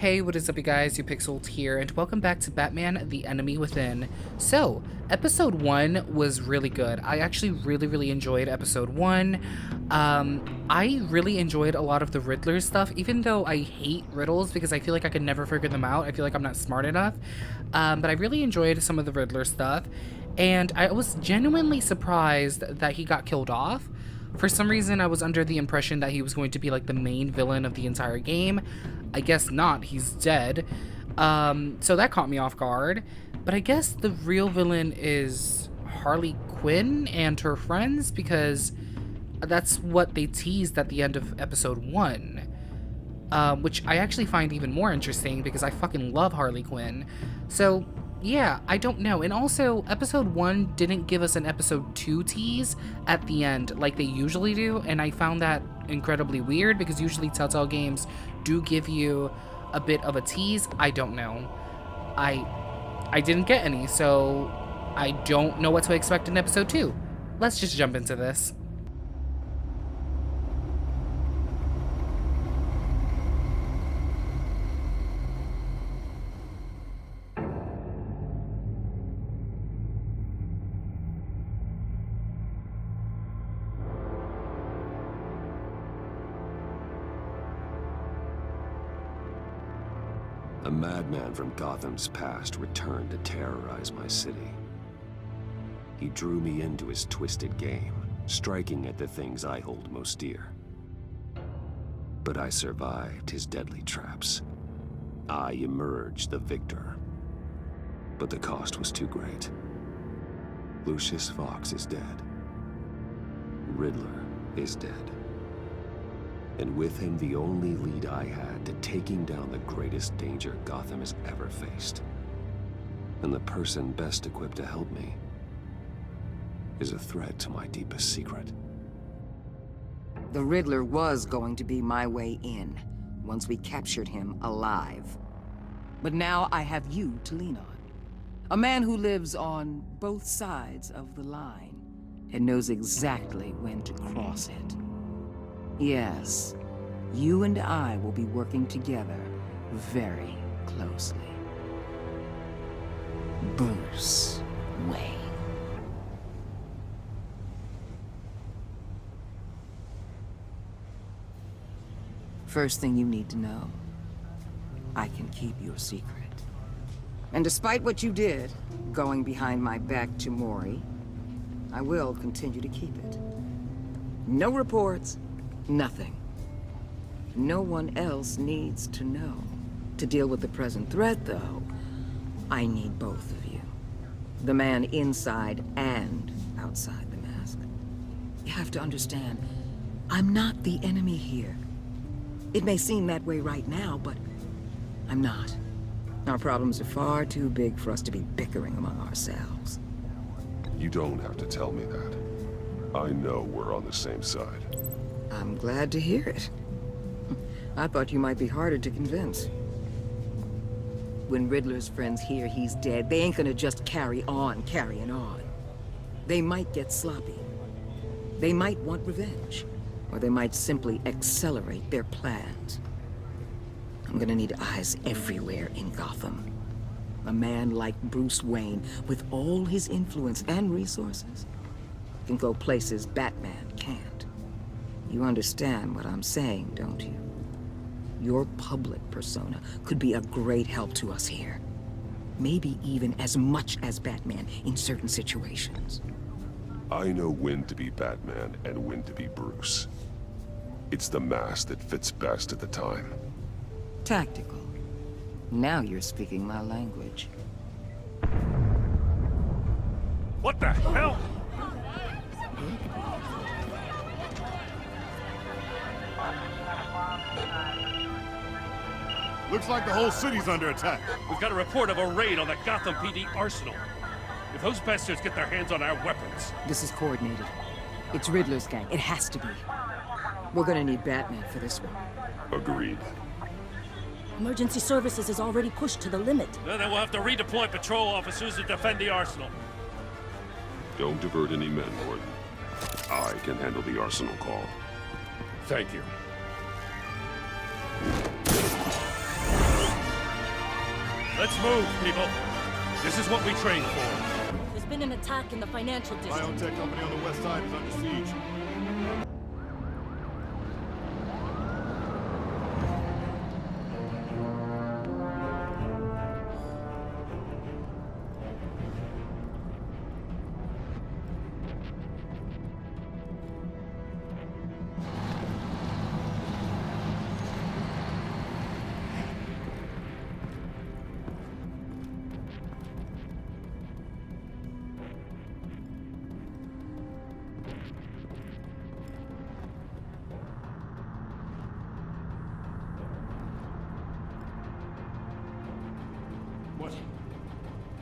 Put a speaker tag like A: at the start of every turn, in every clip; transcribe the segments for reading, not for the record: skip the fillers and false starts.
A: Hey, what is up you guys, you Pixels here, and welcome back to Batman: The Enemy Within. So, episode 1 was really good. I actually really enjoyed episode 1. I really enjoyed a lot of the Riddler stuff, even though I hate riddles because I feel like I could never figure them out. I feel like I'm not smart enough. But I really enjoyed some of the Riddler stuff, and I was genuinely surprised that he got killed off. For some reason, I was under the impression that he was going to be like the main villain of the entire game. I guess not, he's dead. So that caught me off guard. But I guess the real villain is Harley Quinn and her friends, because that's what they teased at the end of episode 1. Which I actually find even more interesting because I fucking love Harley Quinn. So yeah, I don't know. And also, episode 1 didn't give us an episode 2 tease at the end like they usually do, and I found that incredibly weird because usually Telltale games do give you a bit of a tease. I don't know. I didn't get any, so I don't know what to expect in episode 2. Let's just jump into this.
B: A madman from Gotham's past returned to terrorize my city. He drew me into his twisted game, striking at the things I hold most dear. But I survived his deadly traps. I emerged the victor. But the cost was too great. Lucius Fox is dead. Riddler is dead. And with him, the only lead I had to taking down the greatest danger Gotham has ever faced. And the person best equipped to help me is a threat to my deepest secret.
C: The Riddler was going to be my way in, once we captured him alive. But now I have you to lean on. A man who lives on both sides of the line, and knows exactly when to cross it. Yes, you and I will be working together very closely. Bruce Wayne. First thing you need to know, I can keep your secret. And despite what you did, going behind my back to Mori, I will continue to keep it. No reports. Nothing. No one else needs to know. To deal with the present threat, though, I need both of you. The man inside and outside the mask. You have to understand, I'm not the enemy here. It may seem that way right now, but I'm not. Our problems are far too big for us to be bickering among ourselves.
D: You don't have to tell me that. I know we're on the same side.
C: I'm glad to hear it. I thought you might be harder to convince. When Riddler's friends hear he's dead, they ain't gonna just carry on carrying on. They might get sloppy. They might want revenge. Or they might simply accelerate their plans. I'm gonna need eyes everywhere in Gotham. A man like Bruce Wayne, with all his influence and resources, can go places Batman can't. You understand what I'm saying, don't you? Your public persona could be a great help to us here. Maybe even as much as Batman in certain situations.
D: I know when to be Batman and when to be Bruce. It's the mask that fits best at the time.
C: Tactical. Now you're speaking my language.
E: What the hell?
F: Looks like the whole city's under attack.
E: We've got a report of a raid on the Gotham PD arsenal. If those bastards get their hands on our weapons...
C: This is coordinated. It's Riddler's gang. It has to be. We're gonna need Batman for this one.
D: Agreed.
G: Emergency services is already pushed to the limit.
E: Then we'll have to redeploy patrol officers to defend the arsenal.
D: Don't divert any men, Gordon. I can handle the arsenal call.
E: Thank you. Let's move, people. This is what we trained for.
G: There's been an attack in the financial district.
F: Biotech company on the west side is under siege.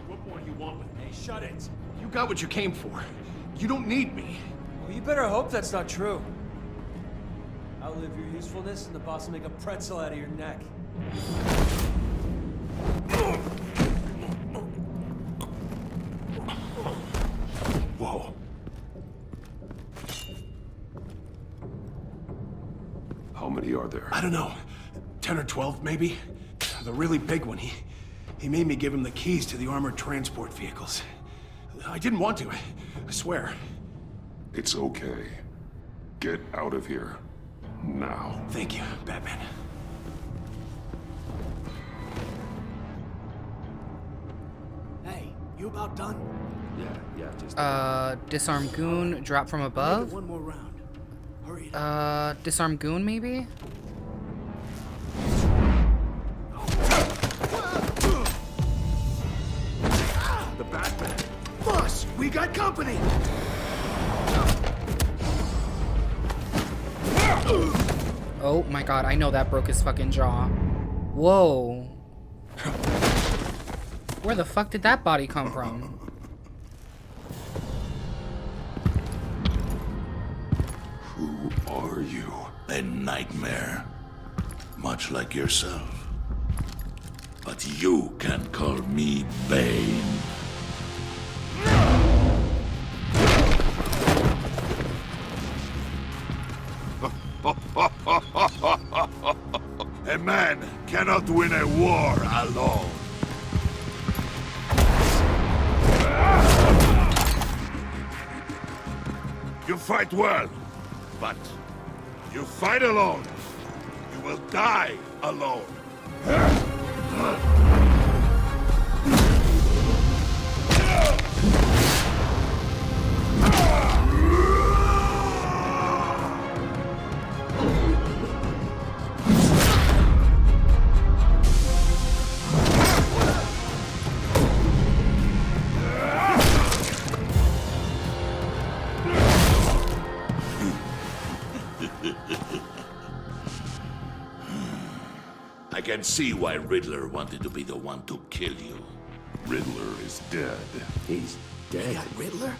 E: What more do you want with me?
H: Hey, shut it.
I: You got what you came for. You don't need me.
H: Well, you better hope that's not true. Outlive your usefulness and the boss will make a pretzel out of your neck.
I: Whoa.
D: How many are there?
I: I don't know. 10 or 12, maybe? The really big one, he made me give him the keys to the armored transport vehicles. I didn't want to, I swear.
D: It's okay. Get out of here. Now.
I: Thank you, Batman.
H: Hey, you about done?
B: Yeah, just...
A: Disarm goon, drop from above?
H: One more round. Hurry it up.
A: Disarm goon maybe?
I: The Batman. Boss, we got company!
A: Oh my god, I know that broke his fucking jaw. Whoa. Where the fuck did that body come from?
D: Who are you?
J: A nightmare, much like yourself. But you can call me Bane. A man cannot win a war alone. You fight well, but you fight alone. You will die alone. I can see why Riddler wanted to be the one to kill you.
D: Riddler is dead.
B: He's dead.
I: Riddler?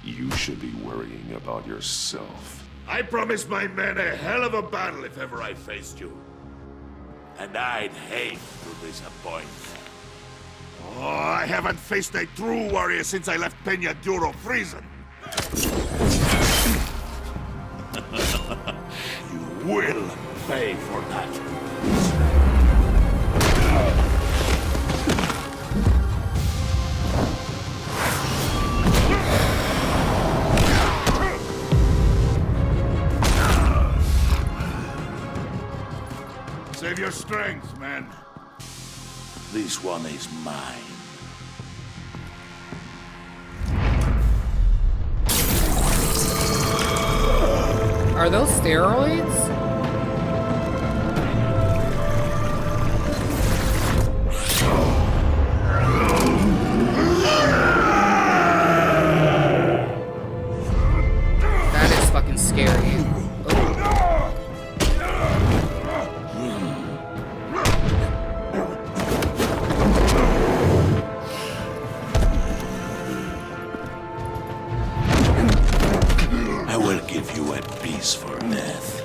D: You should be worrying about yourself.
J: I promised my men a hell of a battle if ever I faced you. And I'd hate to disappoint. Oh, I haven't faced a true warrior since I left Peña Duro prison. You will pay for that. Save your strength, man. This one is mine.
A: Are those steroids? That is fucking scary.
J: I will give you a piece for death.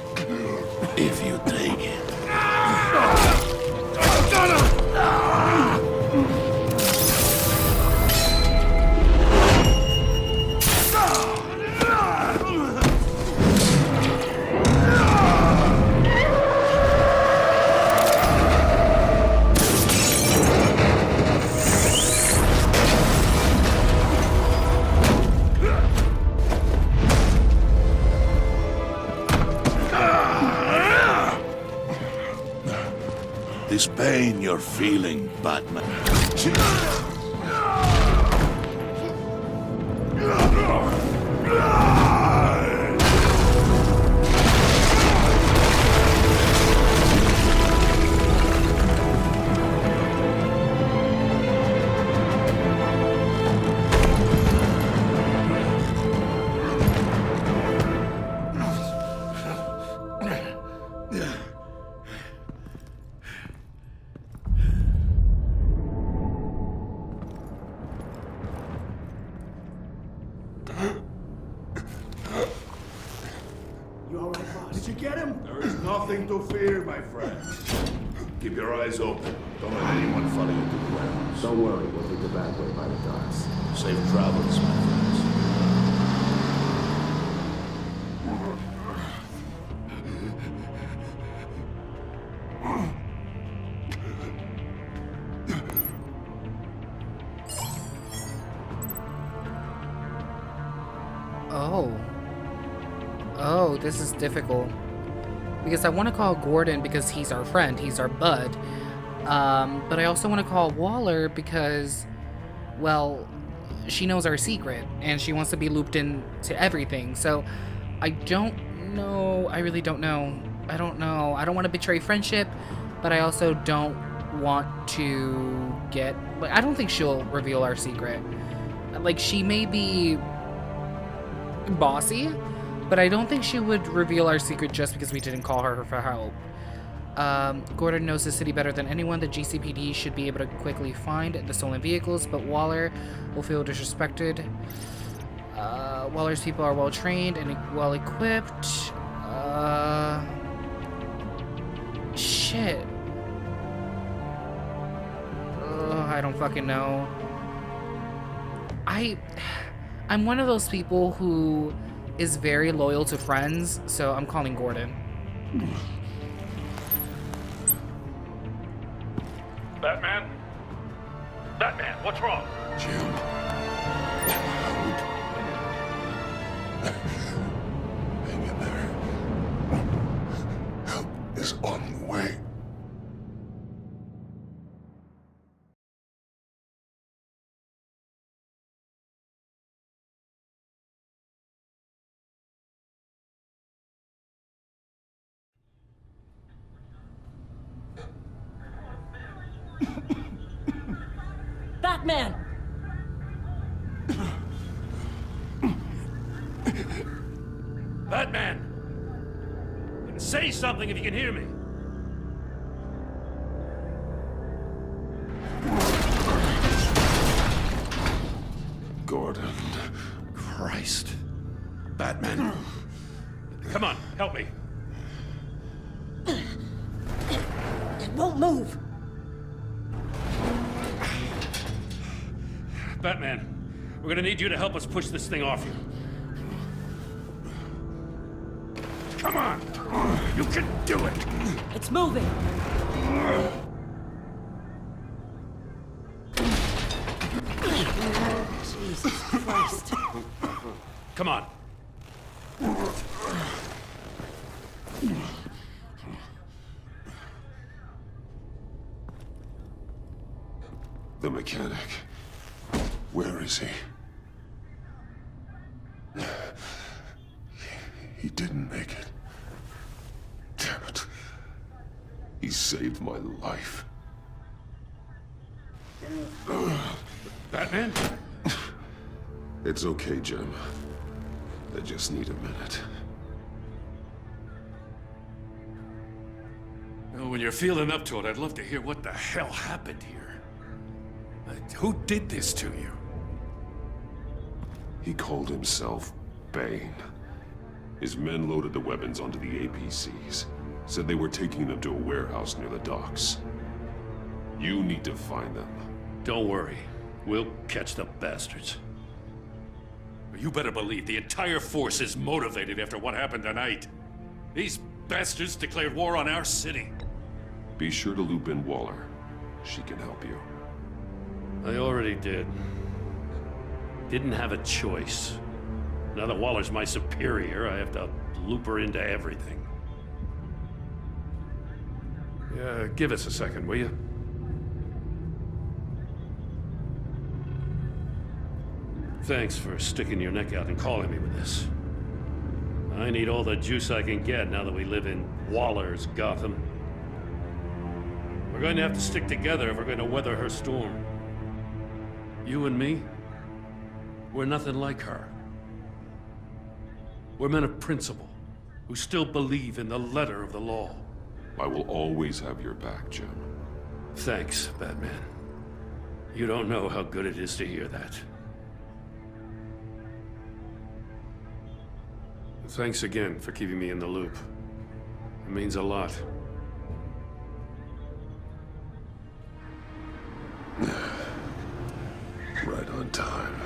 J: this pain you're feeling, Batman.
I: You all right, boss? Did you get him?
J: There is nothing to fear, my friend. Keep your eyes open. Don't let anyone follow you to the warehouse.
B: Don't worry, we'll take the back way by the docks.
J: Safe travels, my friends.
A: Oh, this is difficult. Because I want to call Gordon because he's our friend, he's our bud. But I also want to call Waller because, well, she knows our secret and she wants to be looped into everything. So I don't know. I really don't know. I don't know. I don't want to betray friendship, but I also don't want to get... Like, I don't think she'll reveal our secret. Like, she may be bossy, but I don't think she would reveal our secret just because we didn't call her for help. Gordon knows the city better than anyone. The GCPD should be able to quickly find the stolen vehicles, but Waller will feel disrespected. Waller's people are well trained and well equipped. Shit. I don't fucking know. I'm one of those people who is very loyal to friends, so I'm calling Gordon.
E: Batman? Batman, what's wrong?
D: Jim. Hang in there. Help is on the way.
G: Batman!
E: Batman! Say something if you can hear me.
D: Gordon.
J: Christ. Batman.
E: Come on, help me.
G: It won't move!
E: Batman, we're gonna need you to help us push this thing off you. Come on! You can do it!
G: It's moving! Jesus Christ.
E: Come on.
D: The mechanic. Where is he? He didn't make it. Damn it. He saved my life.
E: Batman?
D: It's okay, Jim. I just need a minute.
E: Well, when you're feeling up to it, I'd love to hear what the hell happened here. Who did this to you?
D: He called himself Bane. His men loaded the weapons onto the APCs. Said they were taking them to a warehouse near the docks. You need to find them.
E: Don't worry. We'll catch the bastards. You better believe the entire force is motivated after what happened tonight. These bastards declared war on our city.
D: Be sure to loop in Waller. She can help you.
E: I already did. Didn't have a choice. Now that Waller's my superior, I have to loop her into everything. Give us a second, will you? Thanks for sticking your neck out and calling me with this. I need all the juice I can get now that we live in Waller's Gotham. We're going to have to stick together if we're going to weather her storm. You and me, we're nothing like her. We're men of principle, who still believe in the letter of the law.
D: I will always have your back, Jim.
E: Thanks, Batman. You don't know how good it is to hear that. Thanks again for keeping me in the loop. It means a lot.
D: Right on time.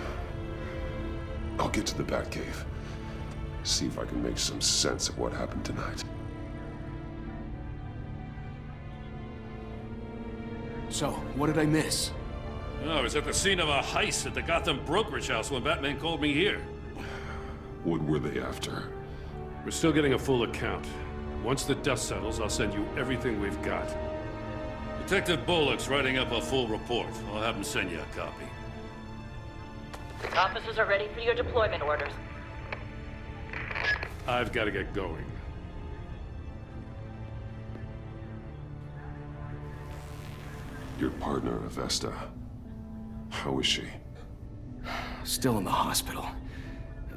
D: I'll get to the Batcave. See if I can make some sense of what happened tonight.
I: So, what did I miss?
E: I was at the scene of a heist at the Gotham brokerage house when Batman called me here.
D: What were they after?
E: We're still getting a full account. Once the dust settles, I'll send you everything we've got. Detective Bullock's writing up a full report. I'll have him send you a copy.
K: Officers are ready for your deployment orders.
E: I've got to get going.
D: Your partner, Avesta. How is she?
I: Still in the hospital.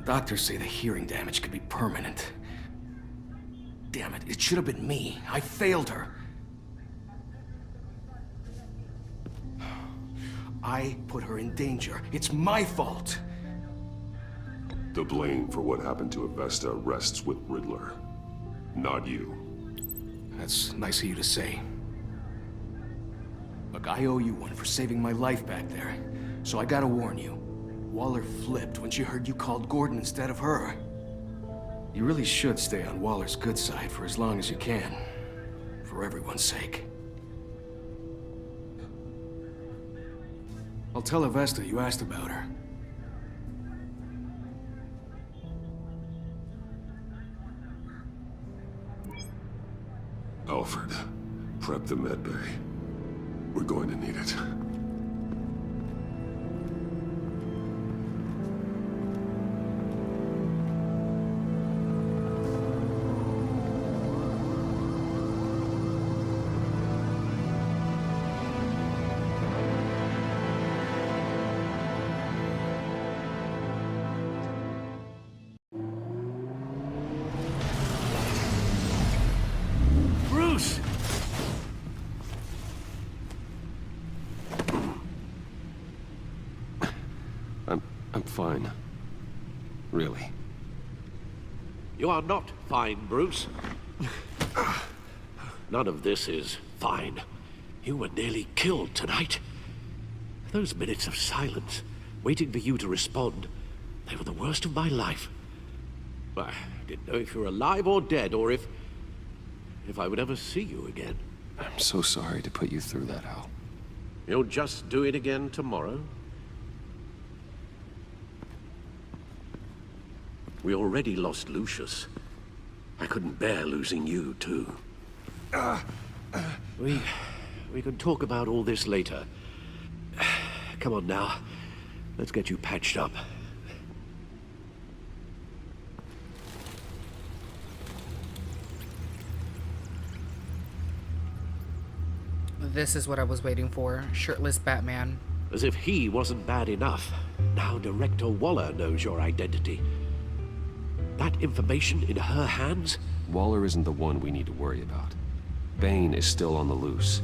I: Doctors say the hearing damage could be permanent. Damn it, it should have been me. I failed her. I put her in danger. It's my fault.
D: The blame for what happened to Avesta rests with Riddler, not you.
I: That's nice of you to say. Look, I owe you one for saving my life back there. So I gotta warn you. Waller flipped when she heard you called Gordon instead of her. You really should stay on Waller's good side for as long as you can. For everyone's sake. I'll tell Avesta you asked about her.
D: Alfred, prep the med bay. We're going to need it.
E: Bruce!
B: I'm fine. Really.
L: You are not fine, Bruce. None of this is fine. You were nearly killed tonight. Those minutes of silence, waiting for you to respond, they were the worst of my life. I didn't know if you were alive or dead, or if I would ever see you again.
B: I'm so sorry to put you through that, Al.
L: You'll just do it again tomorrow? We already lost Lucius. I couldn't bear losing you, too. We can talk about all this later. Come on now. Let's get you patched up.
A: This is what I was waiting for. Shirtless Batman.
L: As if he wasn't bad enough. Now Director Waller knows your identity. That information in her hands?
B: Waller isn't the one we need to worry about. Bane is still on the loose,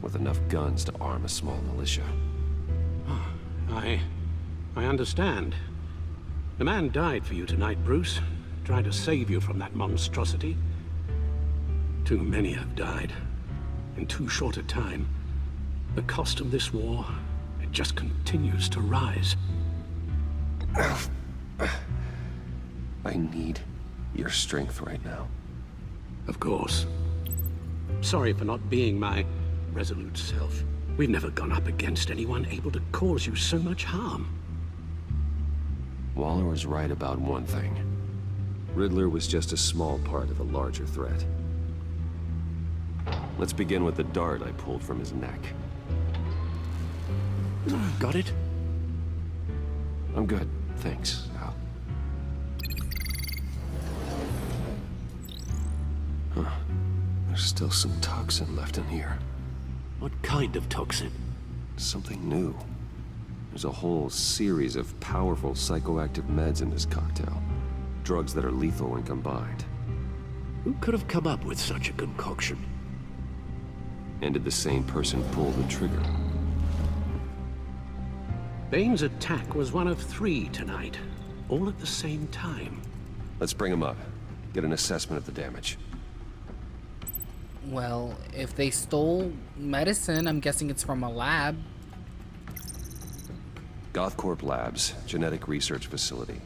B: with enough guns to arm a small militia.
L: I understand. The man died for you tonight, Bruce. Trying to save you from that monstrosity. Too many have died. In too short a time. The cost of this war, it just continues to rise.
B: I need your strength right now.
L: Of course. Sorry for not being my resolute self. We've never gone up against anyone able to cause you so much harm.
B: Waller was right about one thing. Riddler was just a small part of a larger threat. Let's begin with the dart I pulled from his neck.
L: Got it?
B: I'm good, thanks, Al. Huh. There's still some toxin left in here.
L: What kind of toxin?
B: Something new. There's a whole series of powerful psychoactive meds in this cocktail. Drugs that are lethal when combined.
L: Who could have come up with such a concoction?
B: And did the same person pull the trigger?
L: Bane's attack was one of 3 tonight, all at the same time.
B: Let's bring him up. Get an assessment of the damage.
A: Well, if they stole medicine, I'm guessing it's from a lab.
B: Gothcorp Labs, genetic research facility.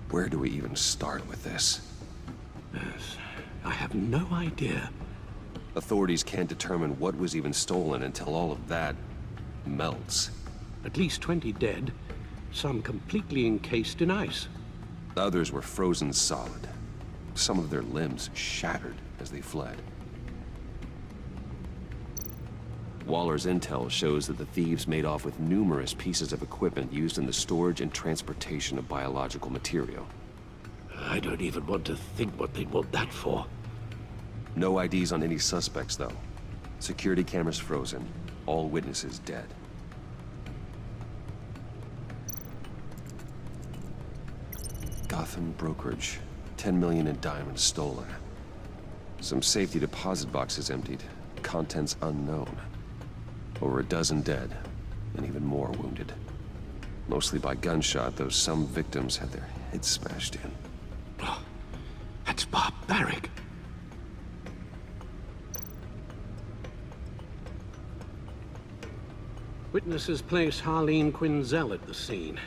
B: Where do we even start with this?
L: Yes, I have no idea.
B: Authorities can't determine what was even stolen until all of that melts.
L: At least 20 dead, some completely encased in ice.
B: Others were frozen solid. Some of their limbs shattered as they fled. Waller's intel shows that the thieves made off with numerous pieces of equipment used in the storage and transportation of biological material.
L: I don't even want to think what they'd want that for.
B: No IDs on any suspects, though. Security cameras frozen. All witnesses dead. Gotham brokerage. 10 million in diamonds stolen. Some safety deposit boxes emptied. Contents unknown. Over a dozen dead, and even more wounded. Mostly by gunshot, though some victims had their heads smashed in.
L: Oh, that's barbaric. Witnesses place Harley Quinn at the scene,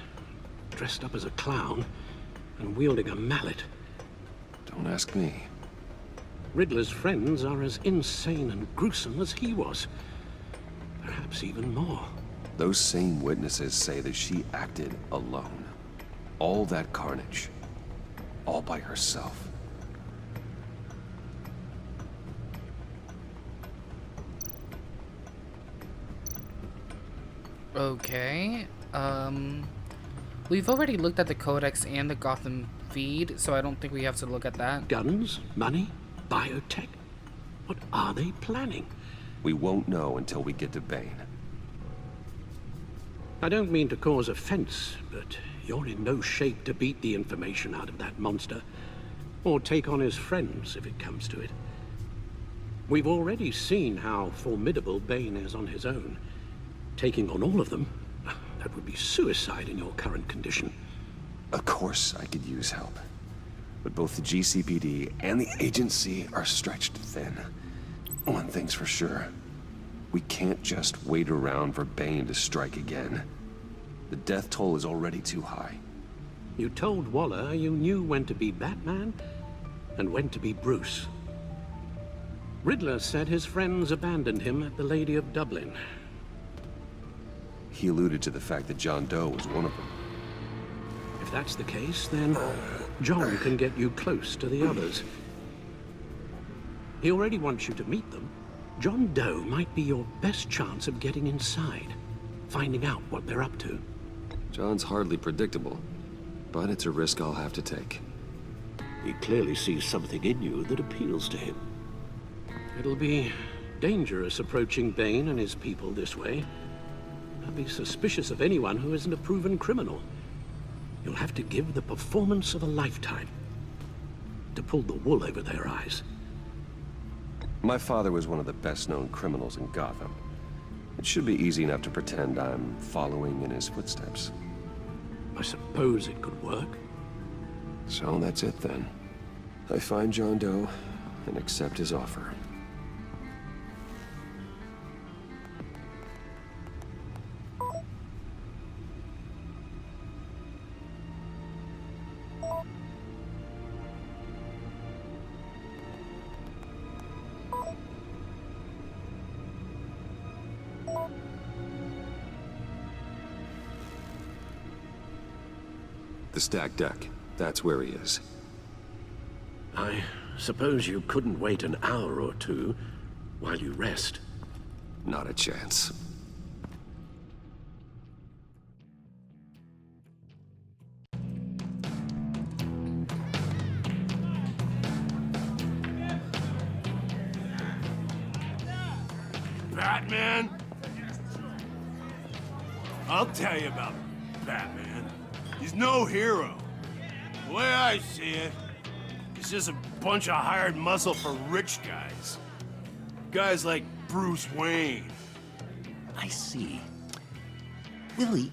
L: dressed up as a clown and wielding a mallet.
B: Don't ask me.
L: Riddler's friends are as insane and gruesome as he was. Perhaps even more.
B: Those same witnesses say that she acted alone. All that carnage. All by herself.
A: Okay. We've already looked at the Codex and the Gotham feed, so I don't think we have to look at that.
L: Guns? Money? Biotech? What are they planning?
B: We won't know until we get to Bane.
L: I don't mean to cause offense, but you're in no shape to beat the information out of that monster, or take on his friends if it comes to it. We've already seen how formidable Bane is on his own. Taking on all of them, that would be suicide in your current condition.
B: Of course I could use help. But both the GCPD and the agency are stretched thin. One thing's for sure. We can't just wait around for Bane to strike again. The death toll is already too high.
L: You told Waller you knew when to be Batman and when to be Bruce. Riddler said his friends abandoned him at the Lady of Dublin.
B: He alluded to the fact that John Doe was one of them.
L: If that's the case, then John can get you close to the others. He already wants you to meet them. John Doe might be your best chance of getting inside, finding out what they're up to.
B: John's hardly predictable, but it's a risk I'll have to take.
L: He clearly sees something in you that appeals to him. It'll be dangerous approaching Bane and his people this way. I'd be suspicious of anyone who isn't a proven criminal. You'll have to give the performance of a lifetime to pull the wool over their eyes.
B: My father was one of the best-known criminals in Gotham. It should be easy enough to pretend I'm following in his footsteps.
L: I suppose it could work.
B: So that's it then. I find John Doe and accept his offer. The stacked deck. That's where he is.
L: I Suppose you couldn't wait an hour or two while you rest?
B: Not a chance.
J: Batman? I'll tell you about Batman. He's no hero. The way I see it, he's just a bunch of hired muscle for rich guys. Guys like Bruce Wayne.
M: I see. Willie,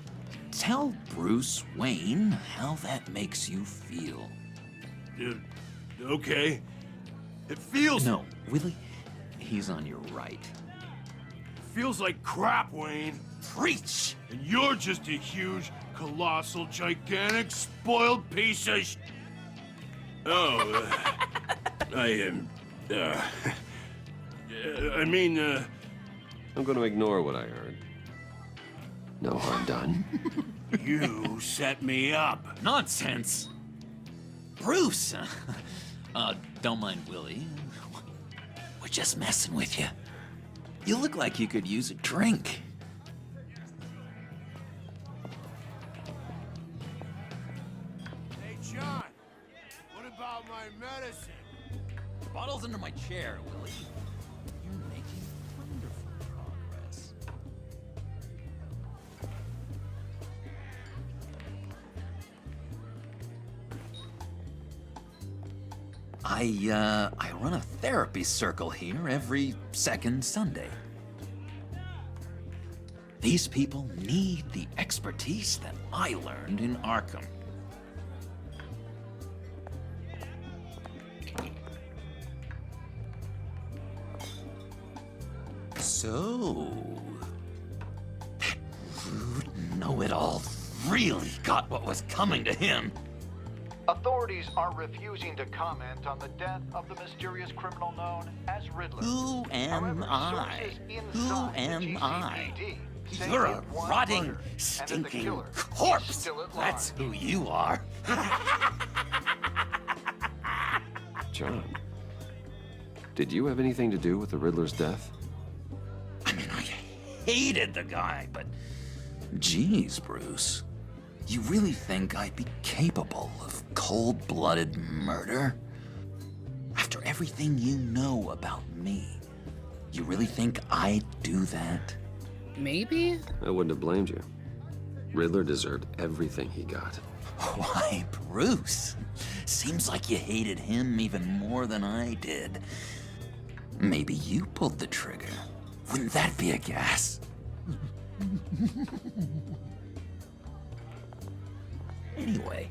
M: tell Bruce Wayne how that makes you feel.
J: Okay. It feels...
M: No, Willie, he's on your right.
J: Feels like crap, Wayne.
M: Preach!
J: And you're just a huge, colossal, gigantic, spoiled piece of Oh, I am,
B: I'm gonna ignore what I heard. No harm done.
J: You set me up.
M: Nonsense! Bruce! Don't mind Willie. We're just messing with you. You look like you could use a drink.
J: Hey, John, what about my medicine?
M: Bottle's under my chair, Willie. You're making wonderful progress. I run a therapy circle here every second Sunday. These people need the expertise that I learned in Arkham. So, that rude know-it-all really got what was coming to him.
N: Authorities are refusing to comment on the death of the mysterious criminal known as Riddler.
M: Who am I? Who am I? You're a rotting, stinking corpse. That's who you are.
B: John, did you have anything to do with the Riddler's death?
M: I mean, I hated the guy, but geez, Bruce. You really think I'd be capable of cold-blooded murder? After everything you know about me, you really think I'd do that?
A: Maybe?
B: I wouldn't have blamed you. Riddler deserved everything he got.
M: Why, Bruce? Seems like you hated him even more than I did. Maybe you pulled the trigger. Wouldn't that be a gas? Anyway,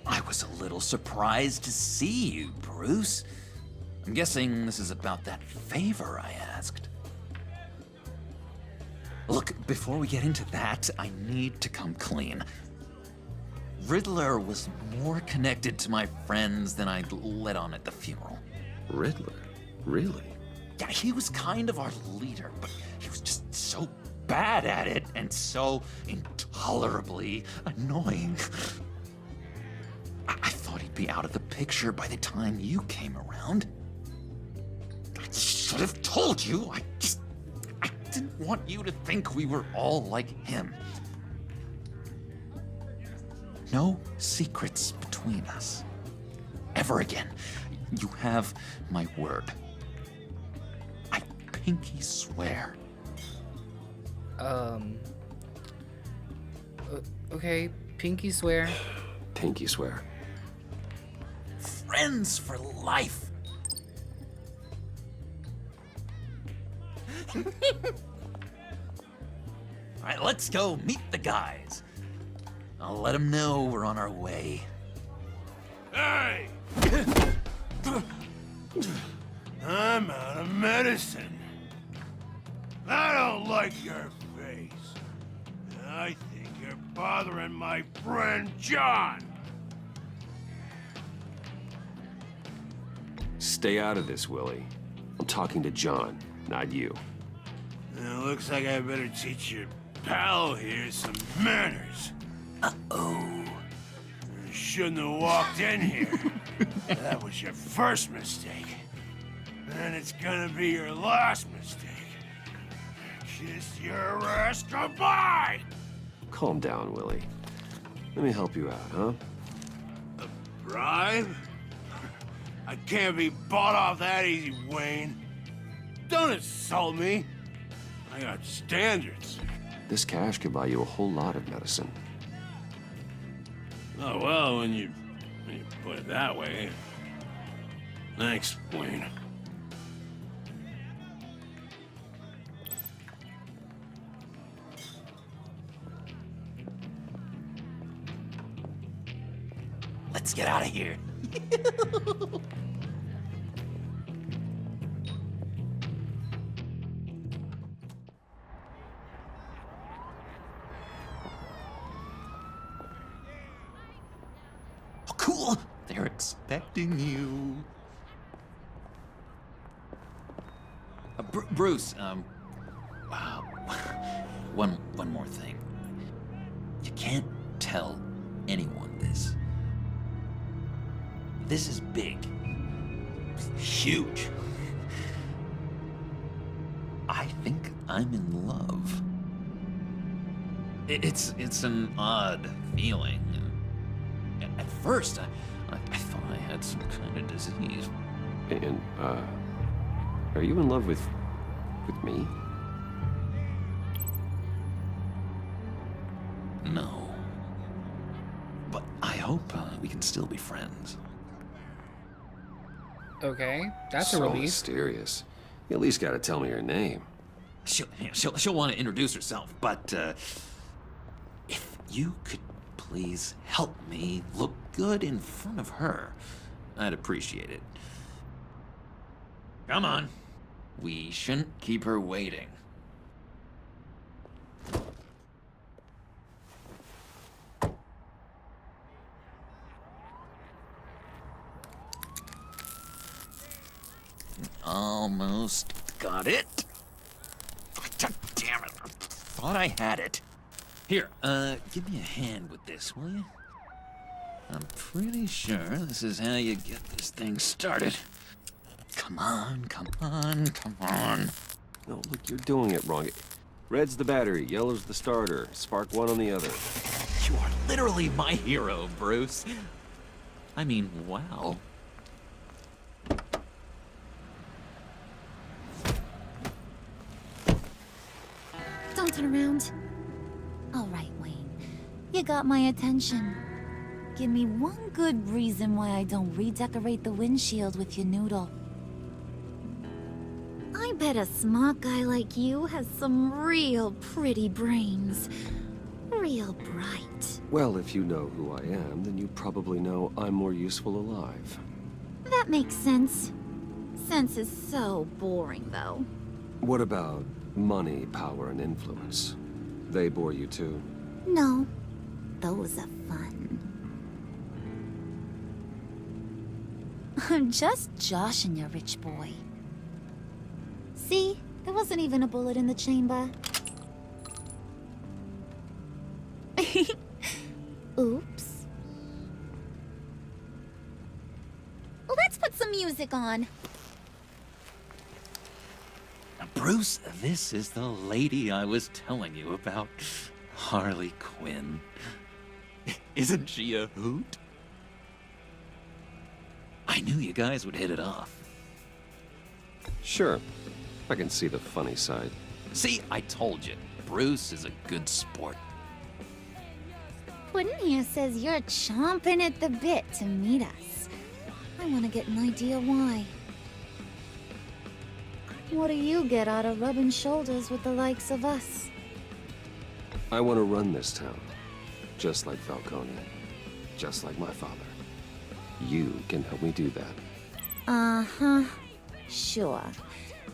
M: I was a little surprised to see you, Bruce. I'm guessing this is about that favor I asked. Look, before we get into that, I need to come clean. Riddler was more connected to my friends than I'd let on at the funeral.
B: Riddler? Really?
M: Yeah, he was kind of our leader, but he was just so bad at it and so intolerably annoying. I thought he'd be out of the picture by the time you came around. I should have told you. I didn't want you to think we were all like him. No secrets between us. Ever again. You have my word. I pinky swear.
A: Okay, pinky swear.
B: Pinky swear.
M: Friends for life. All right, let's go meet the guys. I'll let them know we're on our way.
J: Hey! I'm out of medicine. I don't like your face. I think you're bothering my friend John.
B: Stay out of this, Willie. I'm talking to John, not you.
J: It looks like I better teach your pal here some manners.
M: Uh-oh.
J: shouldn't have walked in here. That was your first mistake. And it's gonna be your last mistake. Kiss your ass goodbye!
B: Calm down, Willie. Let me help you out, huh?
J: A bribe? I can't be bought off that easy, Wayne. Don't insult me. I got standards.
B: This cash could buy you a whole lot of medicine.
J: Oh, well, when you put it that way. Thanks, Wayne.
M: Let's get out of here. Oh, cool. They're expecting you. Bruce, one more thing. You can't tell anyone this. This is big. Huge. I think I'm in love. It's an odd feeling. At first, I thought I had some kind of disease.
B: And, are you in love with me?
M: No. But I hope we can still be friends.
A: Okay, that's
B: so
A: a relief.
B: Mysterious. You at least gotta tell me her name.
M: She'll want to introduce herself, but if you could please help me look good in front of her, I'd appreciate it. Come on. We shouldn't keep her waiting. Almost got it. God damn it. I thought I had it. Here, give me a hand with this, will you? I'm pretty sure this is how you get this thing started. Come on, come on, come on.
B: No, look, you're doing it wrong. Red's the battery, yellow's the starter. Spark one on the other.
M: You are literally my hero, Bruce. I mean, wow.
O: Don't turn around. All right, Wayne. You got my attention. Give me one good reason why I don't redecorate the windshield with your noodle. I bet a smart guy like you has some real pretty brains. Real bright.
B: Well, if you know who I am, then you probably know I'm more useful alive.
O: That makes sense. Sense is so boring, though.
B: What about money, power, and influence? They bore you too?
O: No. Those are fun. I'm just joshing you, rich boy. See? There wasn't even a bullet in the chamber. Oops. Let's put some music on.
M: Bruce, this is the lady I was telling you about. Harley Quinn. Isn't she a hoot? I knew you guys would hit it off.
B: Sure. I can see the funny side.
M: See, I told you. Bruce is a good sport.
O: Puddin' here says you're chomping at the bit to meet us. I want to get an idea why. What do you get out of rubbing shoulders with the likes of us?
B: I want to run this town. Just like Falcone. Just like my father. You can help me do that.
O: Uh-huh. Sure.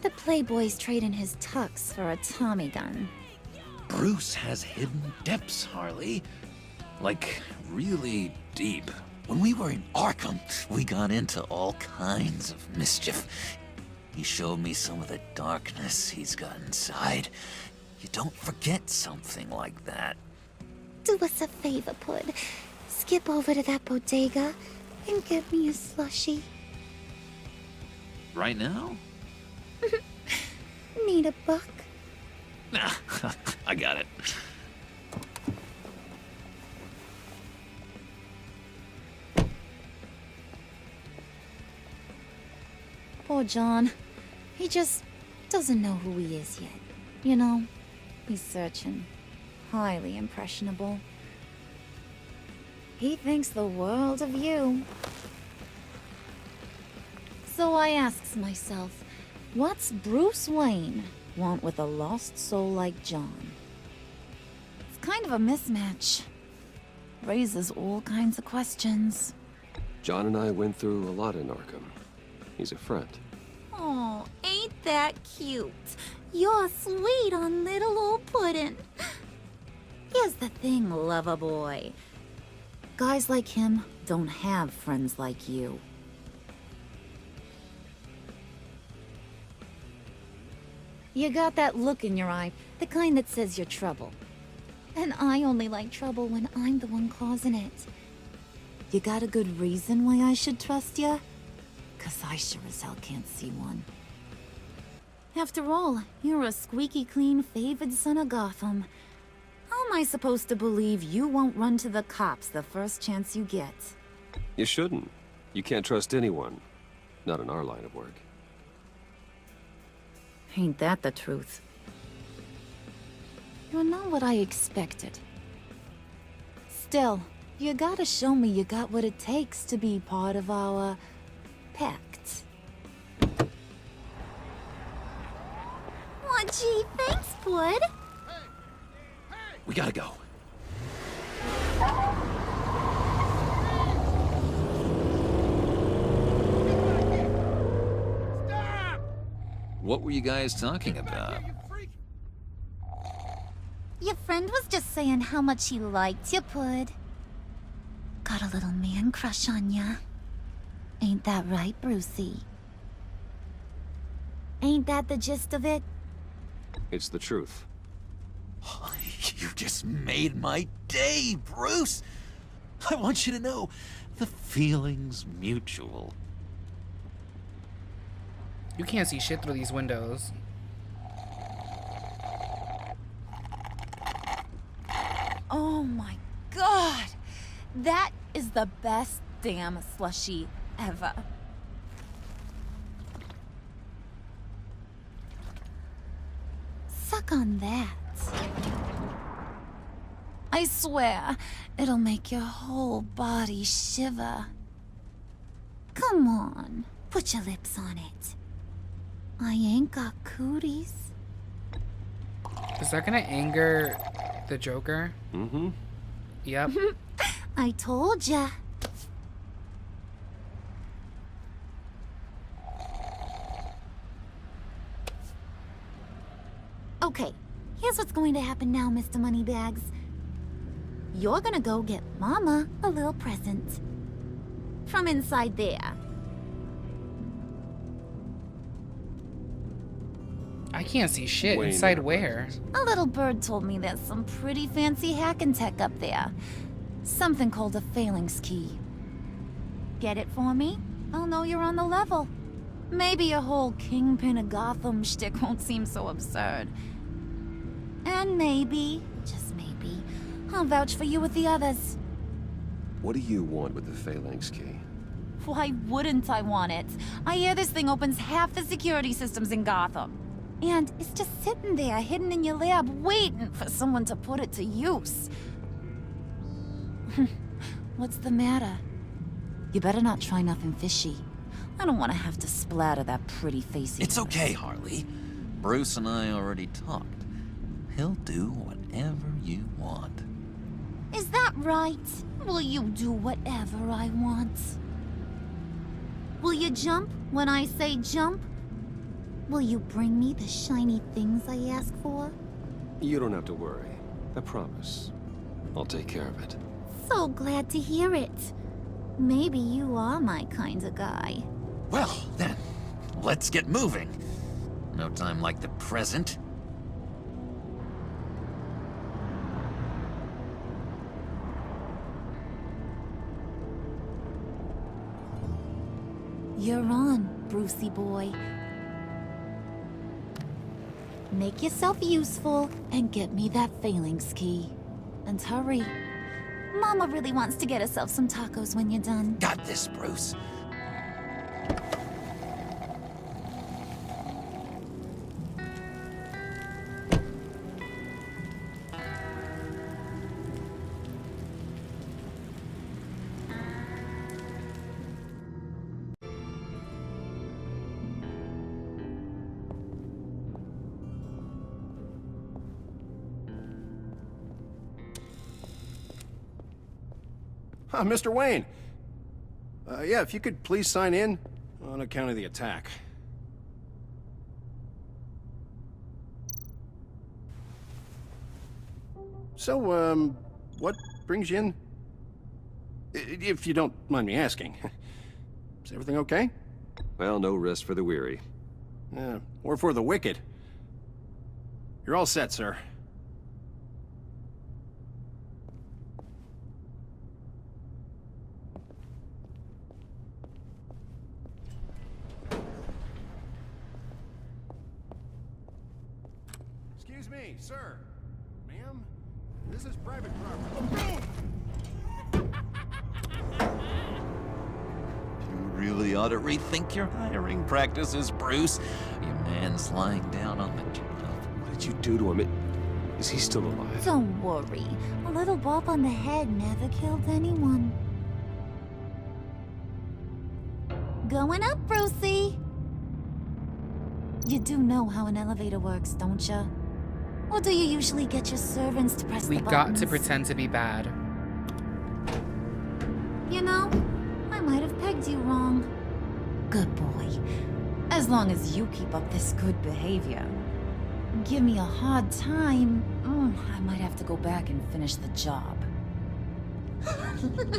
O: The Playboy's trading his tux for a Tommy gun.
M: Bruce has hidden depths, Harley. Like, really deep. When we were in Arkham, we got into all kinds of mischief. He showed me some of the darkness he's got inside. You don't forget something like that.
O: Do us a favor, Pud. skip over to that bodega and get me a slushie?
M: Right now?
O: Need a buck?
M: Nah, I got it.
O: Poor John. He just doesn't know who he is yet. You know, he's searching. Highly impressionable. He thinks the world of you. So I asks myself, what's Bruce Wayne want with a lost soul like John? It's kind of a mismatch. Raises all kinds of questions.
B: John and I went through a lot in Arkham. He's a friend.
O: Oh, ain't that cute? You're sweet on little old puddin'. Here's the thing, lover boy. Guys like him don't have friends like you. You got that look in your eye, the kind that says you're trouble. And I only like trouble when I'm the one causing it. You got a good reason why I should trust you? 'Cause I sure as hell can't see one. After all, you're a squeaky clean favored son of Gotham. How am I supposed to believe you won't run to the cops the first chance you get?
B: You shouldn't. You can't trust anyone. Not in our line of work.
O: Ain't that the truth? You're not what I expected. Still, you gotta show me you got what it takes to be part of our Pact. Aw, gee, thanks, bud.
M: We gotta go. What were you guys talking about?
O: Your friend was just saying how much he liked you, Pud. Got a little man crush on ya. Ain't that right, Brucey? Ain't that the gist of it?
B: It's the truth.
M: You just made my day, Bruce! I want you to know, the feeling's mutual.
A: You can't see shit through these windows.
O: Oh my god! That is the best damn slushie ever. Suck on that. I swear, it'll make your whole body shiver. Come on, put your lips on it. I ain't got cooties.
A: Is that gonna anger the Joker?
B: Mm-hmm.
A: Yep.
O: I told ya. Okay, here's what's going to happen now, Mr. Moneybags. You're gonna go get Mama a little present. From inside there.
A: I can't see shit.
B: Wayne
A: Inside
B: never
A: where?
O: A little bird told me there's some pretty fancy hacking tech up there. Something called a phalanx key. Get it for me? I'll know you're on the level. Maybe your whole Kingpin of Gotham shtick won't seem so absurd. And maybe, just maybe, I'll vouch for you with the others.
B: What do you want with the phalanx key?
O: Why wouldn't I want it? I hear this thing opens half the security systems in Gotham. And it's just sitting there, hidden in your lab, waiting for someone to put it to use. What's the matter? You better not try nothing fishy. I don't want to have to splatter that pretty face.
M: It's okay, Harley. Bruce and I already talked. He'll do whatever you want.
O: Is that right? Will you do whatever I want? Will you jump when I say jump? Will you bring me the shiny things I ask for?
B: You don't have to worry. I promise. I'll take care of it.
O: So glad to hear it. Maybe you are my kind of guy.
M: Well, then, let's get moving. No time like the present.
O: You're on, Brucey boy. Make yourself useful and get me that phalanx key. And hurry. Mama really wants to get herself some tacos when you're done.
M: Got this, Bruce.
I: Mr. Wayne. Yeah, if you could please sign in on account of the attack. So, what brings you in? If you don't mind me asking. Is everything okay?
B: Well, no rest for the weary.
I: Or for the wicked. You're all set, sir. Excuse me, sir. Ma'am, this is private property.
M: You really ought to rethink your hiring practices, Bruce. Your man's lying down on the job.
B: What did you do to him? Is he still alive?
O: Don't worry. A little bump on the head never killed anyone. Going up, Brucey! You do know how an elevator works, don't you? Or do you usually get your servants to press the
A: We
O: buttons?
A: got to pretend to be bad.
O: You know, I might have pegged you wrong. Good boy. As long as you keep up this good behavior. Give me a hard time, I might have to go back and finish the job.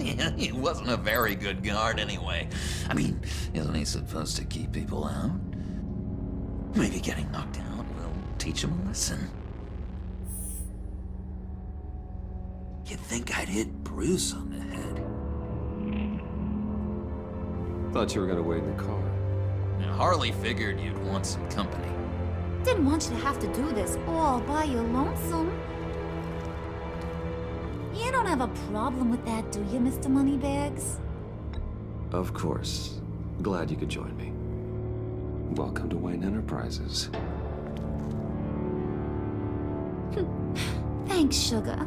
M: Yeah, he wasn't a very good guard anyway. I mean, isn't he supposed to keep people out? Maybe getting knocked out will teach him a lesson. You'd think I'd hit Bruce on the head.
B: Thought you were gonna wait in the car.
M: Now, Harley figured you'd want some company.
O: Didn't want you to have to do this all by your lonesome. You don't have a problem with that, do you, Mr. Moneybags?
B: Of course. Glad you could join me. Welcome to Wayne Enterprises.
O: Thanks, sugar.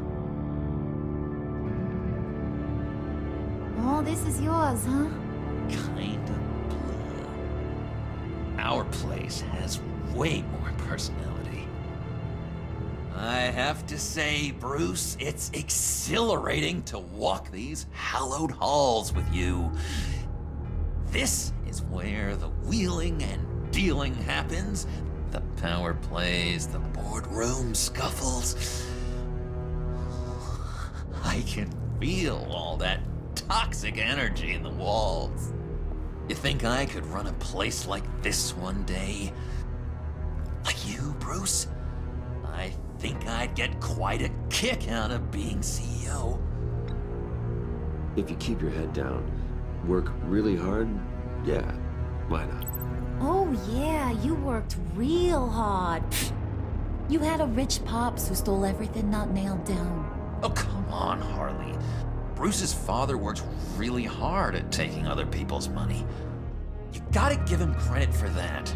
O: All this is yours, huh?
M: Kinda blue. Our place has way more personality. I have to say, Bruce, it's exhilarating to walk these hallowed halls with you. This is where the wheeling and dealing happens, the power plays, the boardroom scuffles. I can feel all that toxic energy in the walls. You think I could run a place like this one day? Like you, Bruce? I think I'd get quite a kick out of being CEO.
B: If you keep your head down, work really hard, yeah, why not?
O: Oh yeah, you worked real hard. You had a rich pops who stole everything not nailed down.
M: Oh, come on, Harley. Bruce's father worked really hard at taking other people's money. You gotta give him credit for that.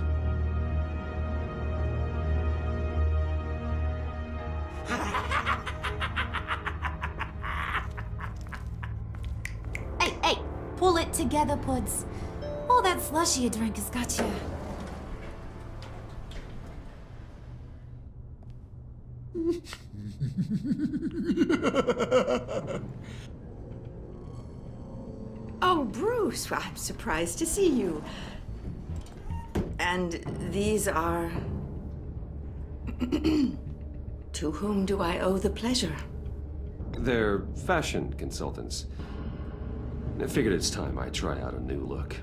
O: Hey, pull it together, Puds. All that slushy you drink has got you.
P: Oh, Bruce, I'm surprised to see you. And these are... To whom do I owe the pleasure?
B: They're fashion consultants. I figured it's time I try out a new look.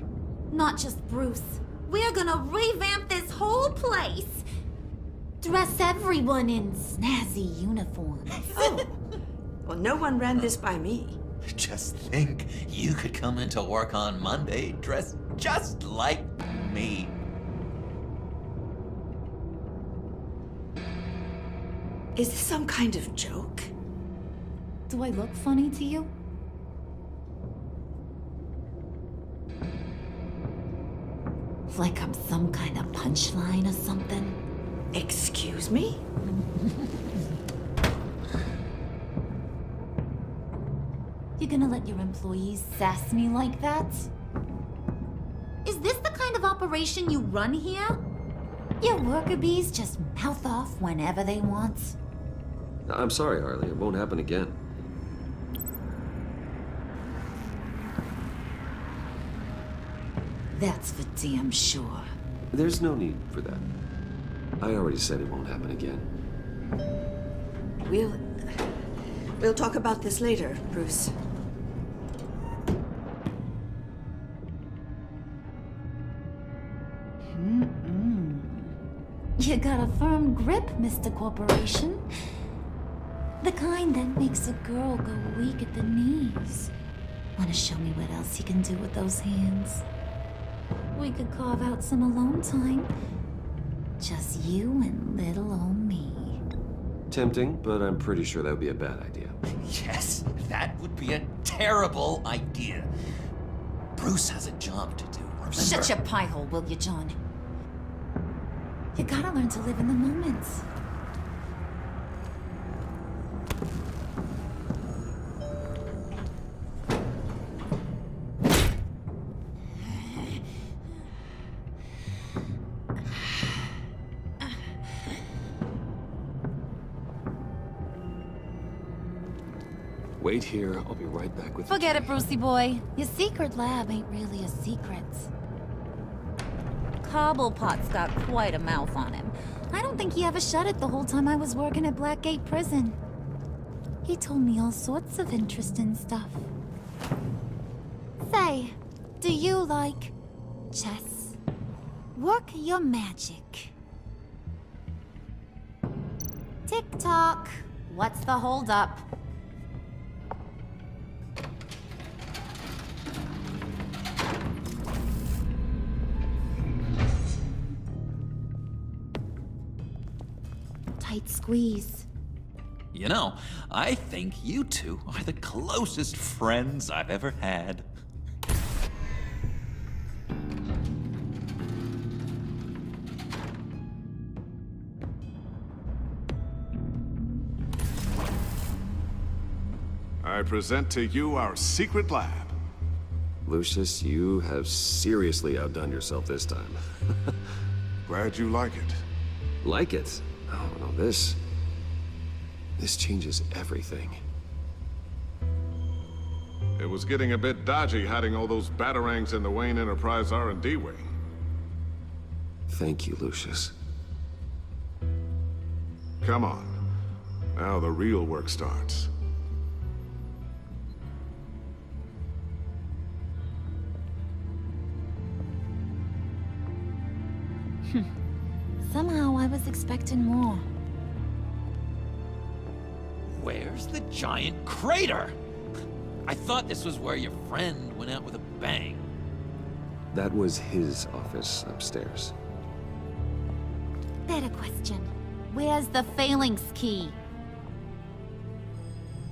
O: Not just Bruce. We're gonna revamp this whole place. Dress everyone in snazzy uniforms.
P: Oh, well, no one ran this by me.
M: Just think, you could come into work on Monday dressed Just like me.
P: Is this some kind of joke?
O: Do I look funny to you? Like I'm some kind of punchline or something?
P: Excuse me?
O: You gonna let your employees sass me like that? Is this the kind of operation you run here? Your worker bees just mouth off whenever they want?
B: I'm sorry, Harley. It won't happen again.
O: That's for damn sure.
B: There's no need for that. I already said it won't happen again.
P: We'll talk about this later, Bruce.
O: You got a firm grip, Mr. Corporation. The kind that makes a girl go weak at the knees. Wanna show me what else you can do with those hands? We could carve out some alone time. Just you and little old me.
B: Tempting, but I'm pretty sure that would be a bad idea.
M: Yes, that would be a terrible idea. Bruce has a job to do, remember?
O: Shut your pie hole, will you, John? You gotta learn to live in the moment.
B: Wait here. I'll be right back with you.
O: Forget it, Brucey boy. Your secret lab ain't really a secret. Cobblepot's got quite a mouth on him. I don't think he ever shut it the whole time I was working at Blackgate Prison. He told me all sorts of interesting stuff. Say, do you like chess? Work your magic. Tick-tock. What's the holdup? Tight squeeze.
M: You know, I think you two are the closest friends I've ever had.
F: I present to you our secret lab.
B: Lucius, you have seriously outdone yourself this time.
F: Glad you like it.
B: Like it? Oh, no, this changes everything.
F: It was getting a bit dodgy hiding all those batarangs in the Wayne Enterprise R&D wing.
B: Thank you, Lucius.
F: Come on. Now the real work starts.
O: Somehow I was expecting more.
M: Where's the giant crater? I thought this was where your friend went out with a bang.
B: That was his office upstairs.
O: Better question. Where's the phalanx key?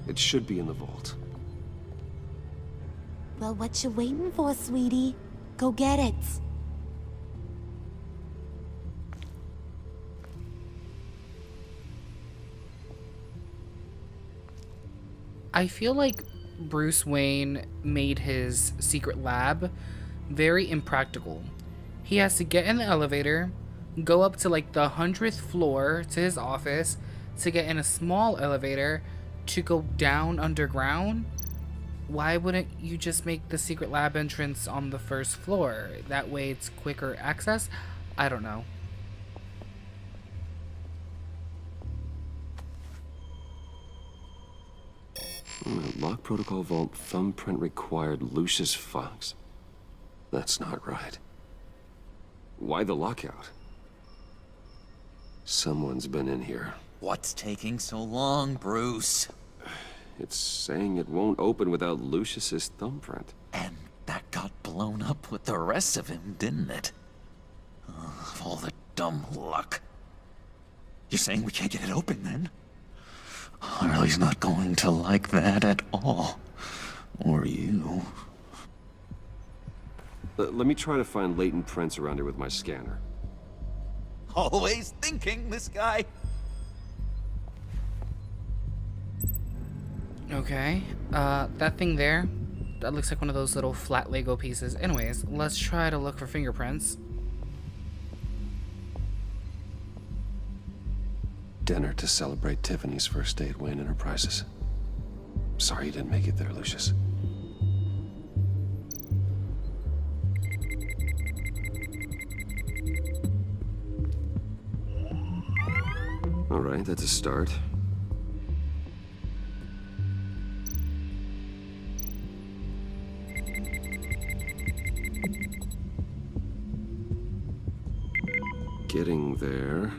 B: It should be in the vault.
O: Well, what you waiting for, sweetie? Go get it.
A: I feel like Bruce Wayne made his secret lab very impractical. He has to get in the elevator, go up to like the 100th floor to his office, to get in a small elevator to go down underground. Why wouldn't you just make the secret lab entrance on the first floor? That way it's quicker access? I don't know.
B: Lock protocol vault thumbprint required Lucius Fox. That's not right. Why the lockout? Someone's been in here.
M: What's taking so long, Bruce?
B: It's saying it won't open without Lucius's thumbprint.
M: And that got blown up with the rest of him, didn't it? Of all the dumb luck. You're saying we can't get it open, then? Harley's not going to like that at all. Or you.
B: Let me try to find latent prints around here with my scanner.
M: Always thinking, this guy.
A: Okay, that thing there, that looks like one of those little flat Lego pieces. Anyways, let's try to look for fingerprints.
B: Dinner to celebrate Tiffany's first day at Wayne Enterprises. Sorry you didn't make it there, Lucius. All right, that's a start. Getting there.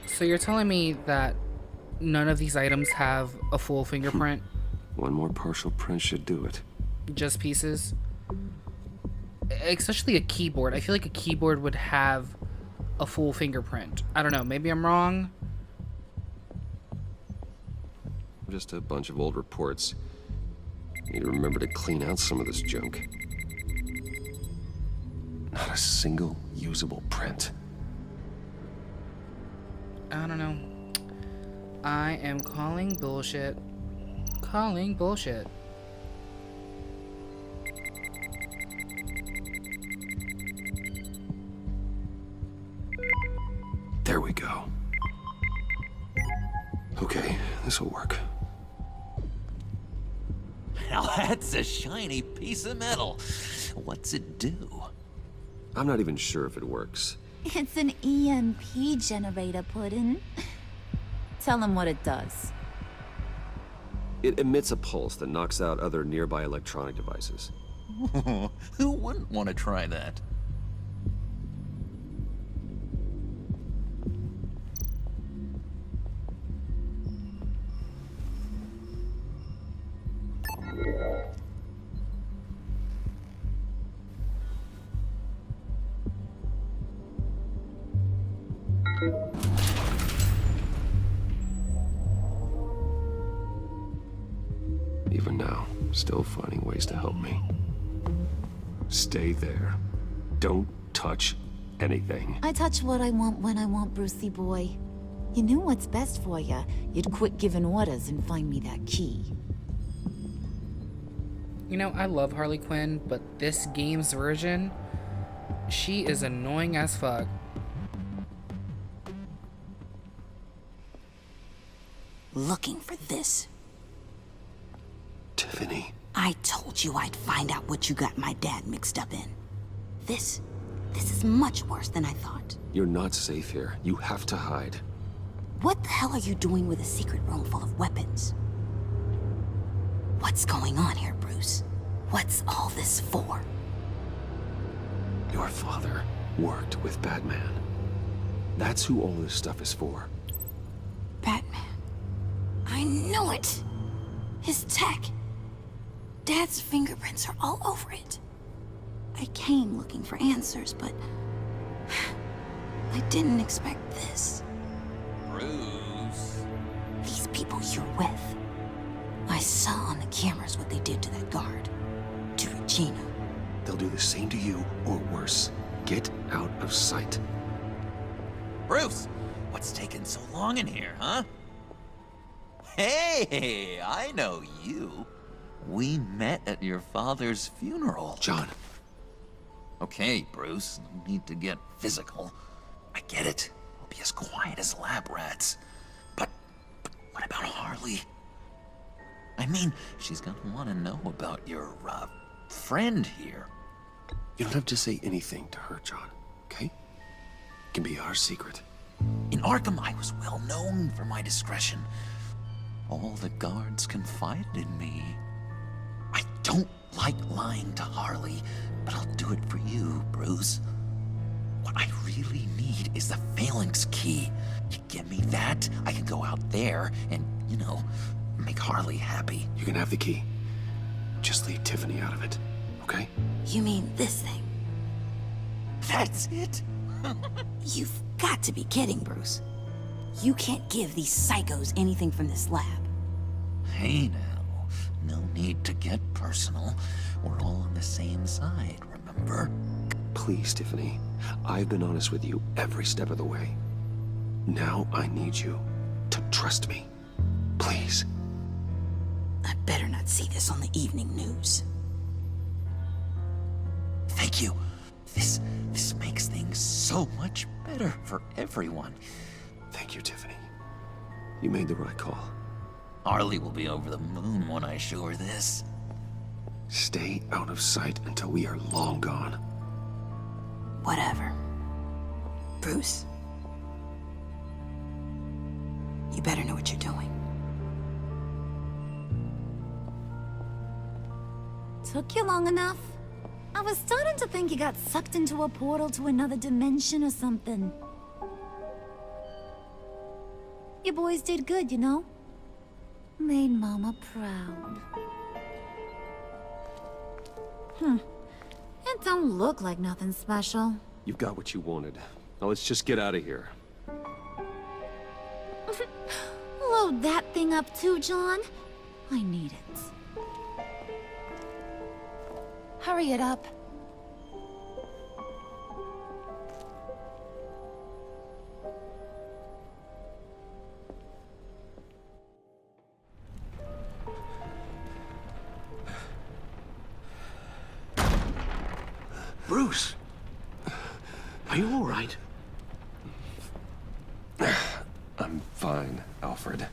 A: So you're telling me that none of these items have a full fingerprint?
B: One more partial print should do it.
A: Just pieces? Especially a keyboard. I feel like a keyboard would have a full fingerprint. I don't know, maybe I'm wrong.
B: Just a bunch of old reports. Need to remember to clean out some of this junk. Not a single usable print.
A: I don't know. I am calling bullshit. Calling bullshit.
B: There we go. Okay, this'll work.
M: Now that's a shiny piece of metal. What's it do?
B: I'm not even sure if it works.
O: It's an EMP generator, Puddin'. Tell him what it does.
B: It emits a pulse that knocks out other nearby electronic devices.
M: Who wouldn't want to try that?
B: Even now, still finding ways to help me. Stay there. Don't touch anything.
O: I touch what I want when I want, Brucey boy. You knew what's best for you. You'd quit giving orders and find me that key.
A: You know, I love Harley Quinn, but this game's version, she is annoying as fuck.
G: Looking for this.
B: Tiffany.
G: I told you I'd find out what you got my dad mixed up in. This is much worse than I thought.
B: You're not safe here. You have to hide.
G: What the hell are you doing with a secret room full of weapons? What's going on here, Bruce? What's all this for?
B: Your father worked with Batman. That's who all this stuff is for.
G: Batman. I knew it! His tech. Dad's fingerprints are all over it. I came looking for answers, but I didn't expect this.
M: Bruce.
G: These people you're with. I saw on the cameras what they did to that guard. To Regina.
B: They'll do the same to you, or worse. Get out of sight.
M: Bruce, what's taking so long in here, huh? Hey, I know you. We met at your father's funeral.
B: John.
M: Okay, Bruce, no need to get physical. I get it. We'll be as quiet as lab rats. But what about Harley? I mean, she's gonna want to know about your, friend here.
B: You don't have to say anything to her, John, okay? It can be our secret.
M: In Arkham, I was well known for my discretion. All the guards confided in me. I don't like lying to Harley, but I'll do it for you, Bruce. What I really need is the phalanx key. You give me that, I can go out there and, you know, make Harley happy.
B: You can have the key. Just leave Tiffany out of it, okay?
G: You mean this thing?
M: That's it?
G: You've got to be kidding, Bruce. You can't give these psychos anything from this lab.
M: Hey now, no need to get personal. We're all on the same side, remember?
B: Please, Tiffany. I've been honest with you every step of the way. Now I need you to trust me. Please.
G: I better not see this on the evening news.
M: Thank you. This makes things so much better for everyone.
B: Thank you, Tiffany. You made the right call.
M: Harley will be over the moon when I show her this.
B: Stay out of sight until we are long gone.
G: Whatever. Bruce, you better know what you're doing.
O: Took you long enough? I was starting to think you got sucked into a portal to another dimension or something. You boys did good, you know? Made Mama proud. It don't look like nothing special.
B: You've got what you wanted. Now let's just get out of here.
O: Load that thing up too, John. I need it. Hurry it up.
L: Bruce! Are you all right?
B: I'm fine, Alfred.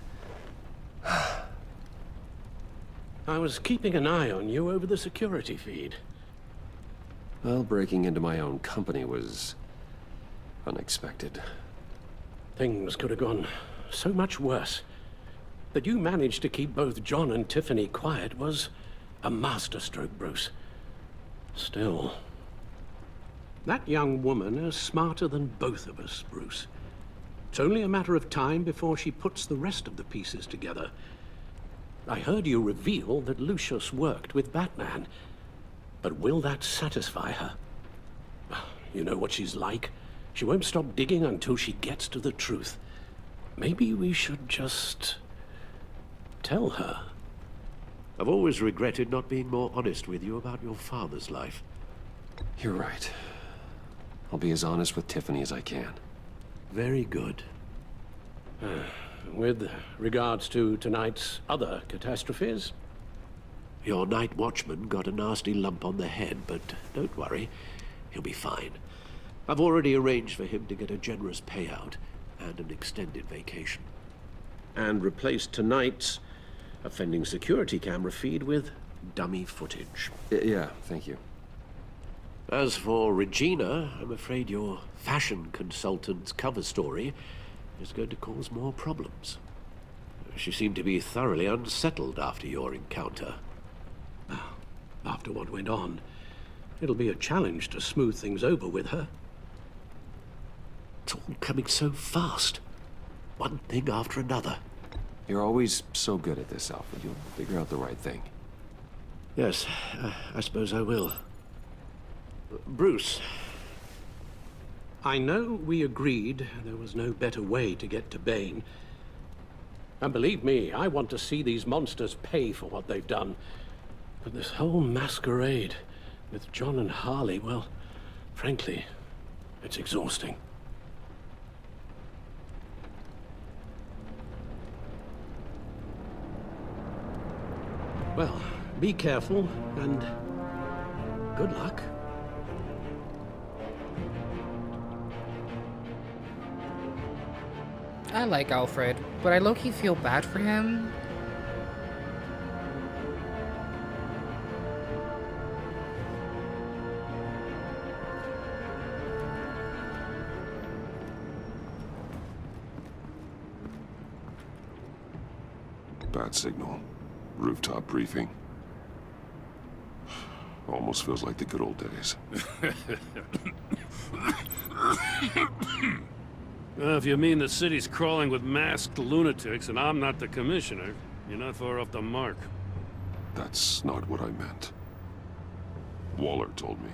L: I was keeping an eye on you over the security feed.
B: Well, breaking into my own company was unexpected.
L: Things could have gone so much worse. That you managed to keep both John and Tiffany quiet was a masterstroke, Bruce. Still, that young woman is smarter than both of us, Bruce. It's only a matter of time before she puts the rest of the pieces together. I heard you reveal that Lucius worked with Batman. But will that satisfy her? You know what she's like. She won't stop digging until she gets to the truth. Maybe we should just tell her.
Q: I've always regretted not being more honest with you about your father's life.
B: You're right. I'll be as honest with Tiffany as I can.
L: Very good. With regards to tonight's other catastrophes?
Q: Your night watchman got a nasty lump on the head, but don't worry, he'll be fine. I've already arranged for him to get a generous payout and an extended vacation. And replaced tonight's offending security camera feed with dummy footage.
B: Yeah, thank you.
Q: As for Regina, I'm afraid your fashion consultant's cover story is going to cause more problems. She seemed to be thoroughly unsettled after your encounter.
L: After what went on, it'll be a challenge to smooth things over with her.
Q: It's all coming so fast. One thing after another.
B: You're always so good at this, Alfred. You'll figure out the right thing.
Q: Yes, I suppose I will. Bruce.
L: I know we agreed there was no better way to get to Bane. And believe me, I want to see these monsters pay for what they've done. But this whole masquerade with John and Harley, well, frankly, it's exhausting. Well, be careful and good luck.
A: I like Alfred, but I low-key feel bad for him.
D: Bat signal. Rooftop briefing. Almost feels like the good old days.
R: Well, if you mean the city's crawling with masked lunatics and I'm not the commissioner, you're not far off the mark.
D: That's not what I meant. Waller told me.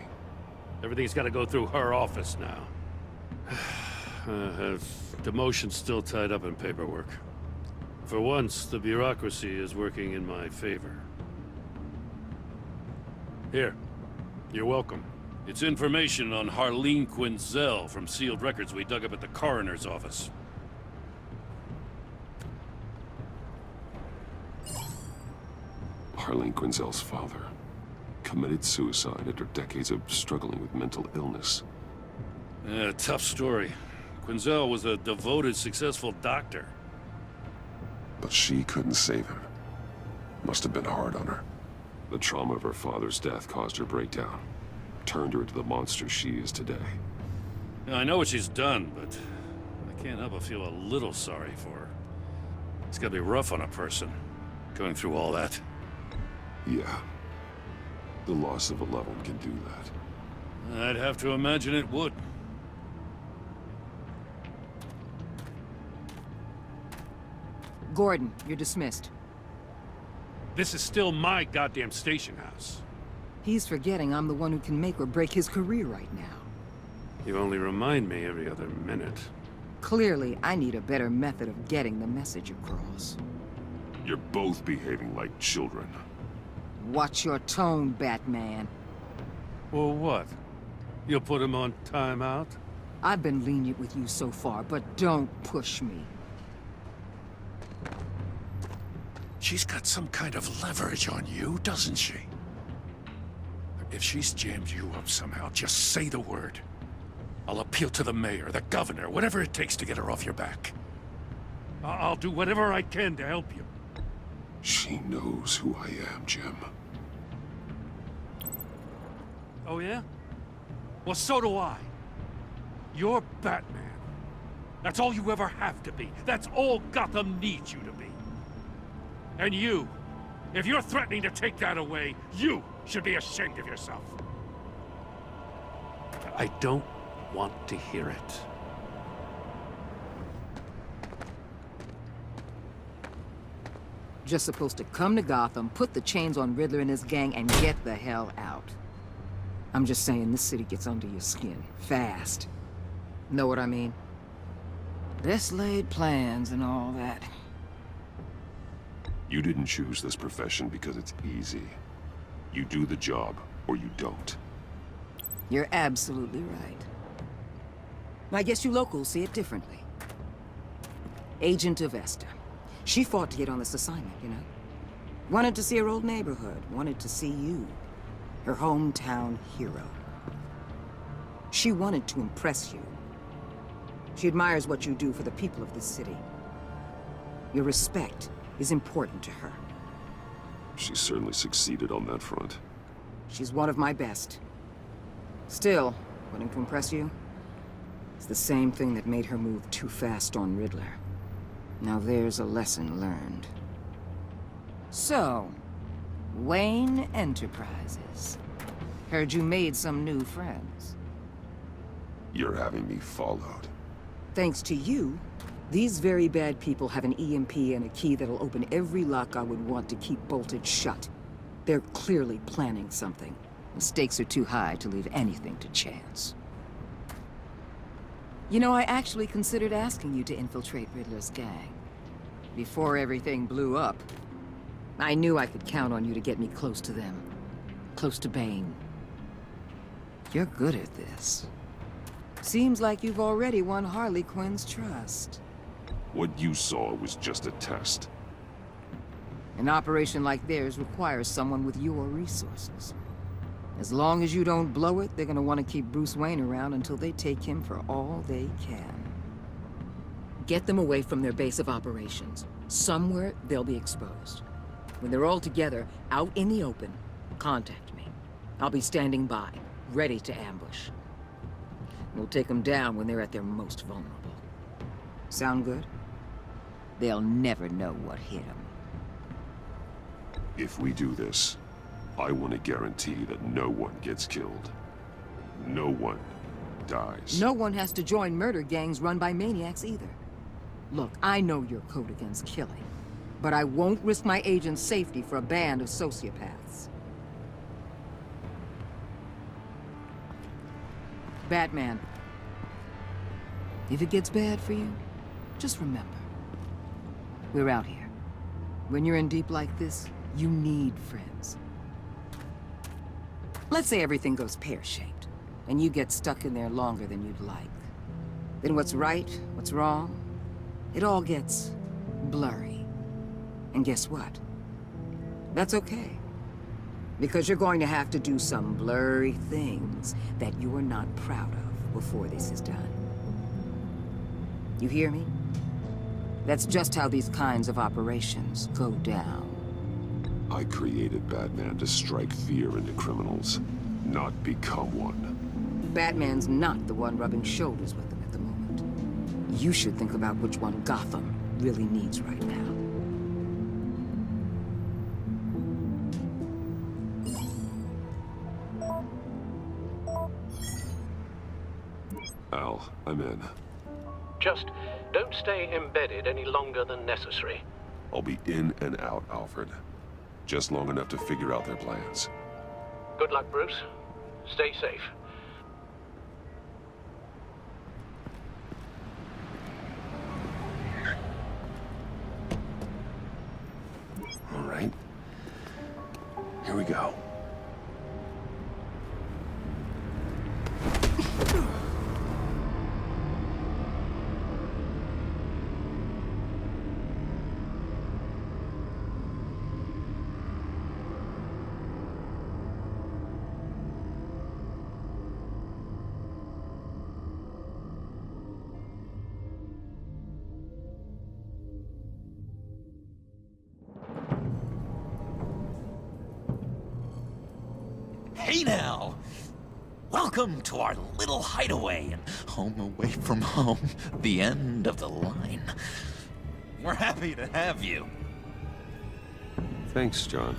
R: Everything's got to go through her office now. Demotion's still tied up in paperwork. For once, the bureaucracy is working in my favor. Here. You're welcome. It's information on Harley Quinn from sealed records we dug up at the coroner's office.
D: Harley Quinzel's father committed suicide after decades of struggling with mental illness.
R: Yeah, tough story. Quinzel was a devoted, successful doctor.
D: But she couldn't save him. Must have been hard on her. The trauma of her father's death caused her breakdown. Turned her into the monster she is today.
R: Now, I know what she's done, but I can't help but feel a little sorry for her. It's gotta be rough on a person, going through all that.
D: Yeah. The loss of a loved one can do that.
R: I'd have to imagine it would.
C: Gordon, you're dismissed.
R: This is still my goddamn station house.
C: He's forgetting I'm the one who can make or break his career right now.
R: You only remind me every other minute.
C: Clearly, I need a better method of getting the message across.
D: You're both behaving like children.
C: Watch your tone, Batman.
R: Well, what? You'll put him on timeout?
C: I've been lenient with you so far, but don't push me.
E: She's got some kind of leverage on you, doesn't she? If she's jammed you up somehow, just say the word. I'll appeal to the mayor, the governor, whatever it takes to get her off your back.
R: I'll do whatever I can to help you.
D: She knows who I am, Jim.
R: Oh, yeah? Well, so do I. You're Batman. That's all you ever have to be. That's all Gotham needs you to be. And you, if you're threatening to take that away, you should be ashamed of yourself. I don't want to hear it.
C: Just supposed to come to Gotham, put the chains on Riddler and his gang, and get the hell out. I'm just saying, this city gets under your skin. Fast. Know what I mean? Best laid plans and all that.
D: You didn't choose this profession because it's easy. You do the job, or you don't.
C: You're absolutely right. I guess you locals see it differently. Agent of Vesta. She fought to get on this assignment, you know? Wanted to see her old neighborhood. Wanted to see you. Her hometown hero. She wanted to impress you. She admires what you do for the people of this city. Your respect is important to her.
D: She certainly succeeded on that front.
C: She's one of my best. Still, wanting to impress you? It's the same thing that made her move too fast on Riddler. Now there's a lesson learned. So, Wayne Enterprises. Heard you made some new friends.
D: You're having me followed.
C: Thanks to you, these very bad people have an EMP and a key that'll open every lock I would want to keep bolted shut. They're clearly planning something. The stakes are too high to leave anything to chance. You know, I actually considered asking you to infiltrate Riddler's gang. Before everything blew up, I knew I could count on you to get me close to them. Close to Bane. You're good at this. Seems like you've already won Harley Quinn's trust.
D: What you saw was just a test.
C: An operation like theirs requires someone with your resources. As long as you don't blow it, they're gonna want to keep Bruce Wayne around until they take him for all they can. Get them away from their base of operations. Somewhere they'll be exposed. When they're all together, out in the open, contact me. I'll be standing by, ready to ambush. We'll take them down when they're at their most vulnerable. Sound good? They'll never know what hit them.
D: If we do this, I want to guarantee that no one gets killed. No one dies.
C: No one has to join murder gangs run by maniacs either. Look, I know your code against killing, but I won't risk my agent's safety for a band of sociopaths. Batman, if it gets bad for you, just remember, we're out here. When you're in deep like this, you need friends. Let's say everything goes pear-shaped, and you get stuck in there longer than you'd like. Then what's right, what's wrong, it all gets blurry. And guess what? That's okay. Because you're going to have to do some blurry things that you're not proud of before this is done. You hear me? That's just how these kinds of operations go down.
D: I created Batman to strike fear into criminals, not become one.
C: Batman's not the one rubbing shoulders with them at the moment. You should think about which one Gotham really needs right now.
D: Al, I'm in.
L: Just don't stay embedded any longer than necessary.
D: I'll be in and out, Alfred. Just long enough to figure out their plans.
L: Good luck, Bruce. Stay safe.
D: All right. Here we go.
M: Hey now! Welcome to our little hideaway and home away from home, the end of the line. We're happy to have you.
B: Thanks, John.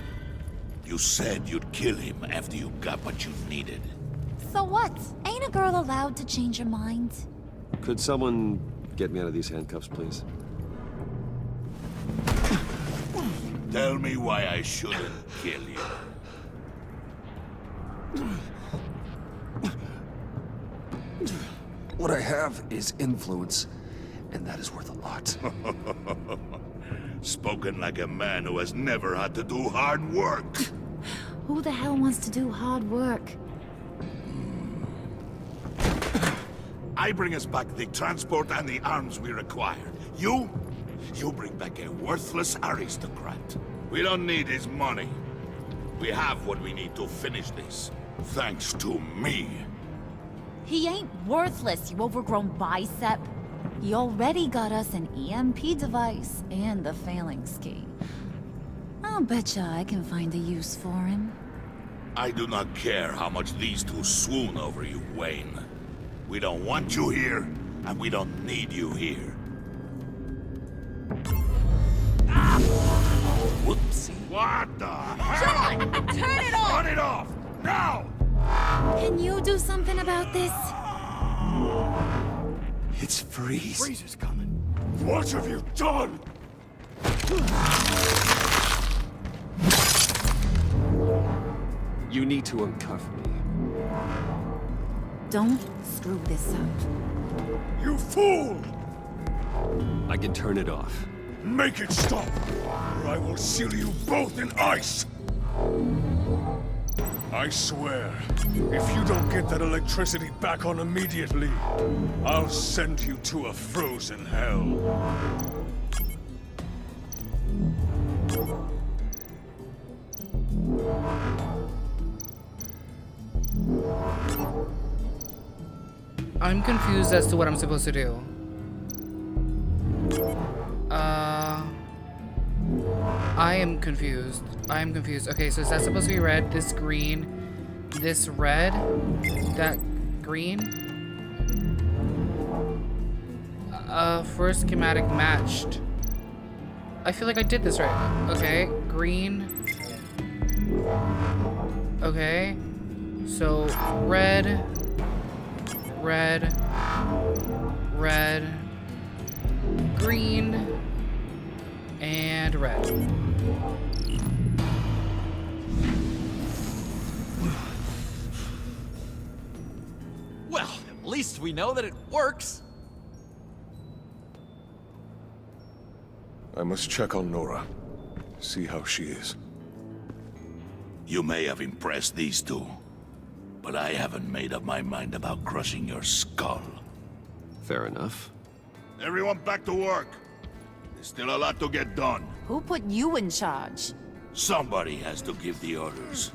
J: You said you'd kill him after you got what you needed.
O: So what? Ain't a girl allowed to change her mind?
B: Could someone get me out of these handcuffs, please?
J: Tell me why I shouldn't kill you.
B: What I have is influence, and that is worth a lot.
J: Spoken like a man who has never had to do hard work.
O: Who the hell wants to do hard work?
J: I bring us back the transport and the arms we require. You bring back a worthless aristocrat. We don't need his money. We have what we need to finish this. Thanks to me.
O: He ain't worthless, you overgrown bicep. He already got us an EMP device and the phalanx key. I'll betcha I can find a use for him.
J: I do not care how much these two swoon over you, Wayne. We don't want you here, and we don't need you here.
M: Whoopsie.
J: What the hell?
O: John! Turn it off!
J: Turn it off! Now!
O: Can you do something about this?
B: It's Freeze.
J: Freeze is coming. What have you done?
B: You need to uncuff me.
O: Don't screw this up.
J: You fool!
B: I can turn it off.
J: Make it stop, or I will seal you both in ice! I swear, if you don't get that electricity back on immediately, I'll send you to a frozen hell.
A: I'm confused as to what I'm supposed to do. I am confused. Okay, so is that supposed to be red? This green, this red, that green? First schematic matched. I feel like I did this right. Okay, green, Okay. So, red, red, red, green, and red.
S: Well, at least we know that it works.
F: I must check on Nora. See how she is.
J: You may have impressed these two, but I haven't made up my mind about crushing your skull.
B: Fair enough.
J: Everyone back to work. There's still a lot to get done.
O: Who put you in charge?
J: Somebody has to give the orders.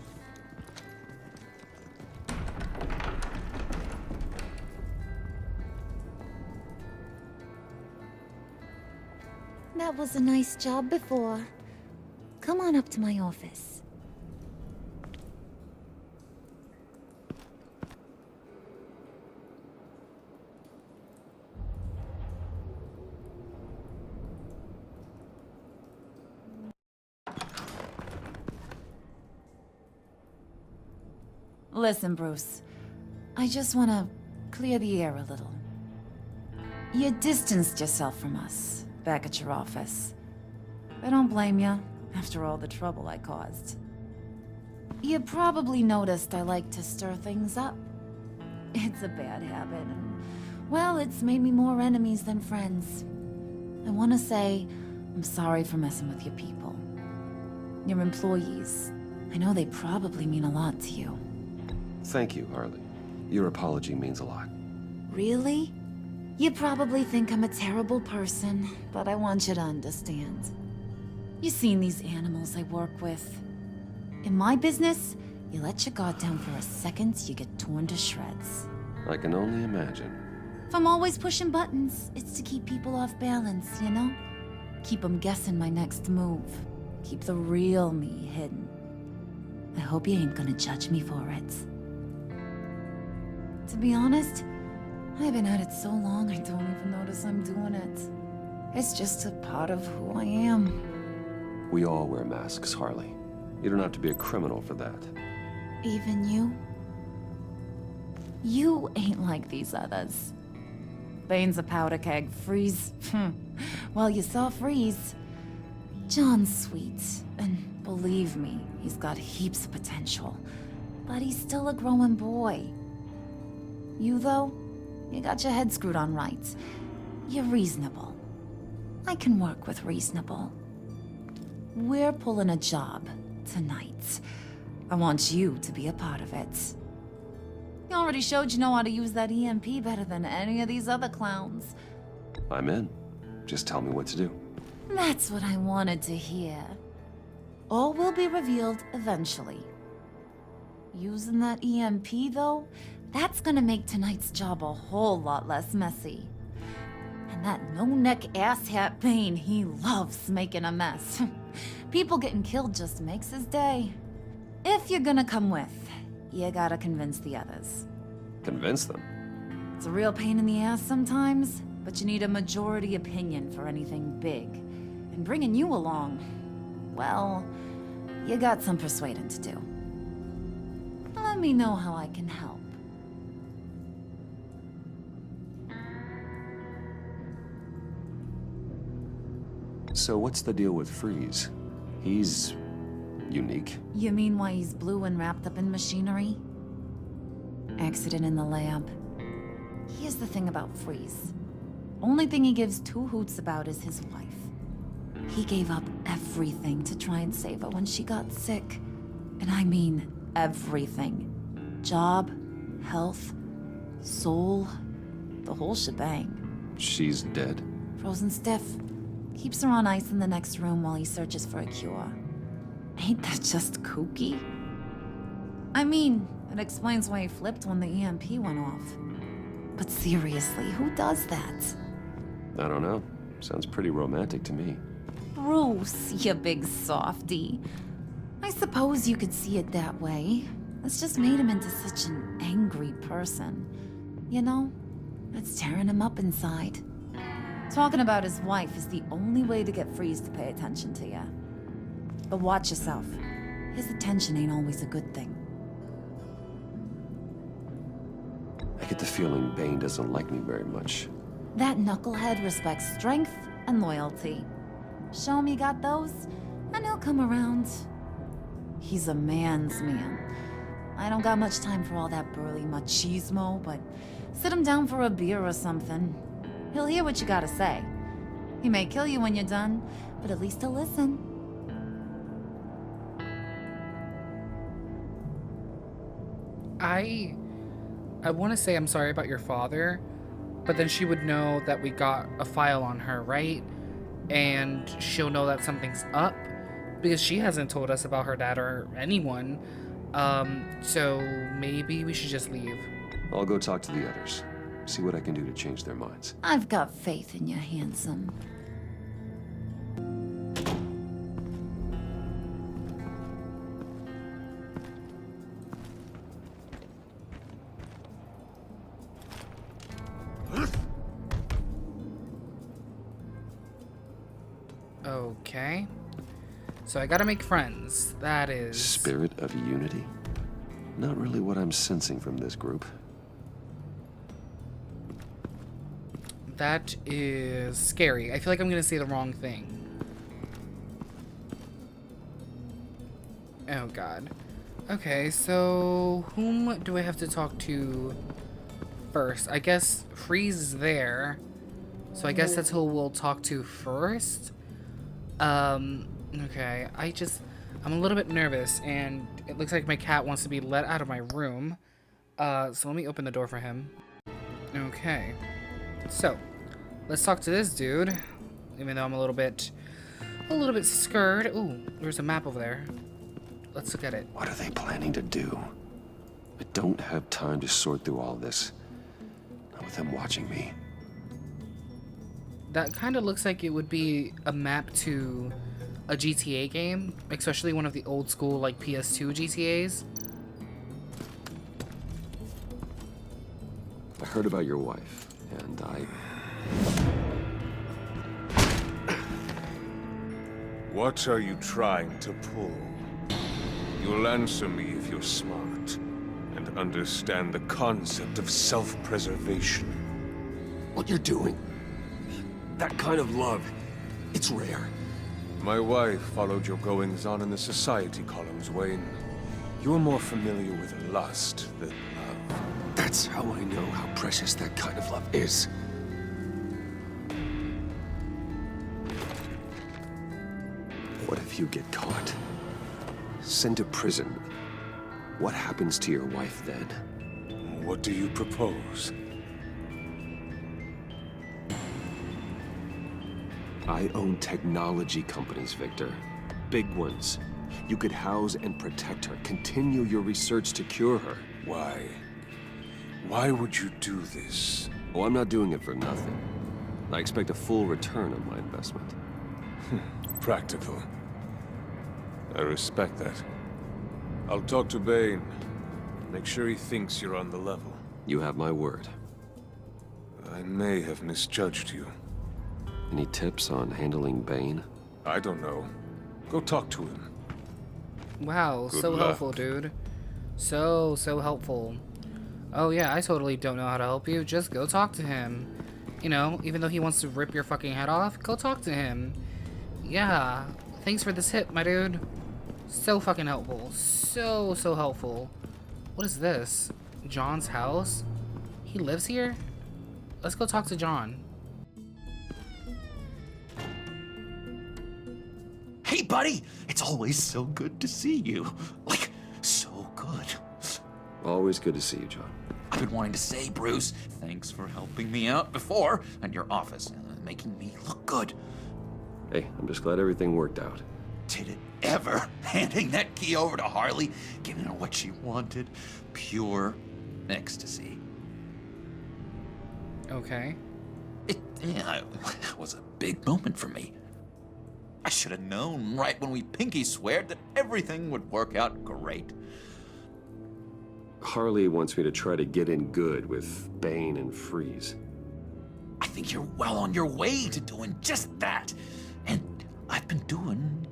O: That was a nice job before. Come on up to my office. Listen, Bruce. I just want to clear the air a little. You distanced yourself from us back at your office. I don't blame you, after all the trouble I caused. You probably noticed I like to stir things up. It's a bad habit, and, well, it's made me more enemies than friends. I want to say I'm sorry for messing with your people. Your employees. I know they probably mean a lot to you.
B: Thank you, Harley. Your apology means a lot.
O: Really? You probably think I'm a terrible person, but I want you to understand. You've seen these animals I work with. In my business, you let your guard down for a second, you get torn to shreds.
B: I can only imagine.
O: If I'm always pushing buttons, it's to keep people off balance, you know? Keep them guessing my next move. Keep the real me hidden. I hope you ain't gonna judge me for it. To be honest, I've been at it so long I don't even notice I'm doing it. It's just a part of who I am.
B: We all wear masks, Harley. You don't have to be a criminal for that.
O: Even you? You ain't like these others. Bane's a powder keg. Freeze. Well, you saw Freeze. John's sweet, and believe me, he's got heaps of potential. But he's still a growing boy. You, though, you got your head screwed on right. You're reasonable. I can work with reasonable. We're pulling a job tonight. I want you to be a part of it. You already showed you know how to use that EMP better than any of these other clowns.
B: I'm in. Just tell me what to do.
O: That's what I wanted to hear. All will be revealed eventually. Using that EMP, though, that's gonna make tonight's job a whole lot less messy. And that no-neck asshat Bane, he loves making a mess. People getting killed just makes his day. If you're gonna come with, you gotta convince the others.
B: Convince them?
O: It's a real pain in the ass sometimes, but you need a majority opinion for anything big. And bringing you along, well, you got some persuading to do. Let me know how I can help.
B: So what's the deal with Freeze? He's unique.
O: You mean why he's blue and wrapped up in machinery? Accident in the lab. Here's the thing about Freeze. Only thing he gives two hoots about is his wife. He gave up everything to try and save her when she got sick. And I mean everything. Job, health, soul, the whole shebang.
B: She's dead?
O: Frozen stiff. Keeps her on ice in the next room while he searches for a cure. Ain't that just kooky? I mean, it explains why he flipped when the EMP went off. But seriously, who does that?
B: I don't know. Sounds pretty romantic to me.
O: Bruce, you big softy. I suppose you could see it that way. It's just made him into such an angry person. You know, it's tearing him up inside. Talking about his wife is the only way to get Freeze to pay attention to you. But watch yourself.
T: His attention ain't always a good thing.
B: I get the feeling Bane doesn't like me very much.
T: That knucklehead respects strength and loyalty. Show him you got those, and he'll come around. He's a man's man. I don't got much time for all that burly machismo, but sit him down for a beer or something. He'll hear what you gotta say. He may kill you when you're done, but at least he'll listen.
A: I want to say I'm sorry about your father, but then she would know that we got a file on her, right? And she'll know that something's up because she hasn't told us about her dad or anyone. So maybe we should just leave.
B: I'll go talk to the others. See what I can do to change their minds.
T: I've got faith in you, handsome.
A: Okay. So I gotta make friends. That is...
B: Spirit of unity? Not really what I'm sensing from this group.
A: That is scary. I feel like I'm gonna say the wrong thing. Oh god. Okay, so whom do I have to talk to first? I guess Freeze is there. So I guess that's who we'll talk to first. Okay, I'm a little bit nervous, and it looks like my cat wants to be let out of my room. So let me open the door for him. Okay. So, let's talk to this dude. Even though I'm a little bit scared. Ooh, there's a map over there. Let's look at it.
B: What are they planning to do? I don't have time to sort through all this. Not with them watching me.
A: That kind of looks like it would be a map to a GTA game, especially one of the old school like PS2 GTAs.
B: I heard about your wife, and
U: What are you trying to pull? You'll answer me if you're smart and understand the concept of self-preservation.
B: What you're doing? That kind of love, it's rare.
U: My wife followed your goings-on in the society columns, Wayne. You're more familiar with lust than love.
B: That's how I know how precious that kind of love is. What if you get caught? Sent to prison? What happens to your wife then?
U: What do you propose?
B: I own technology companies, Victor. Big ones. You could house and protect her. Continue your research to cure her.
U: Why? Why would you do this?
B: Oh, I'm not doing it for nothing. I expect a full return on my investment.
U: Practical. I respect that. I'll talk to Bane. Make sure he thinks you're on the level.
B: You have my word.
U: I may have misjudged you.
B: Any tips on handling Bane?
U: I don't know. Go talk to him.
A: Wow,
U: Good
A: so
U: luck.
A: helpful, dude. So helpful. Oh yeah, I totally don't know how to help you. Just go talk to him. You know, even though he wants to rip your fucking head off, go talk to him. Yeah, thanks for this hit, my dude. So fucking helpful. So helpful. What is this? John's house? He lives here? Let's go talk to John.
M: Hey, buddy! It's always so good to see you. Like, so good.
B: Always good to see you, John.
M: I've been wanting to say, Bruce, thanks for helping me out before at your office, making me look good.
B: Hey, I'm just glad everything worked out.
M: Did it ever? Handing that key over to Harley, giving her what she wanted. Pure ecstasy.
A: Okay.
M: It was a big moment for me. I should have known right when we pinky sweared that everything would work out great.
B: Harley wants me to try to get in good with Bane and Freeze.
M: I think you're well on your way to doing just that. And I've been doing,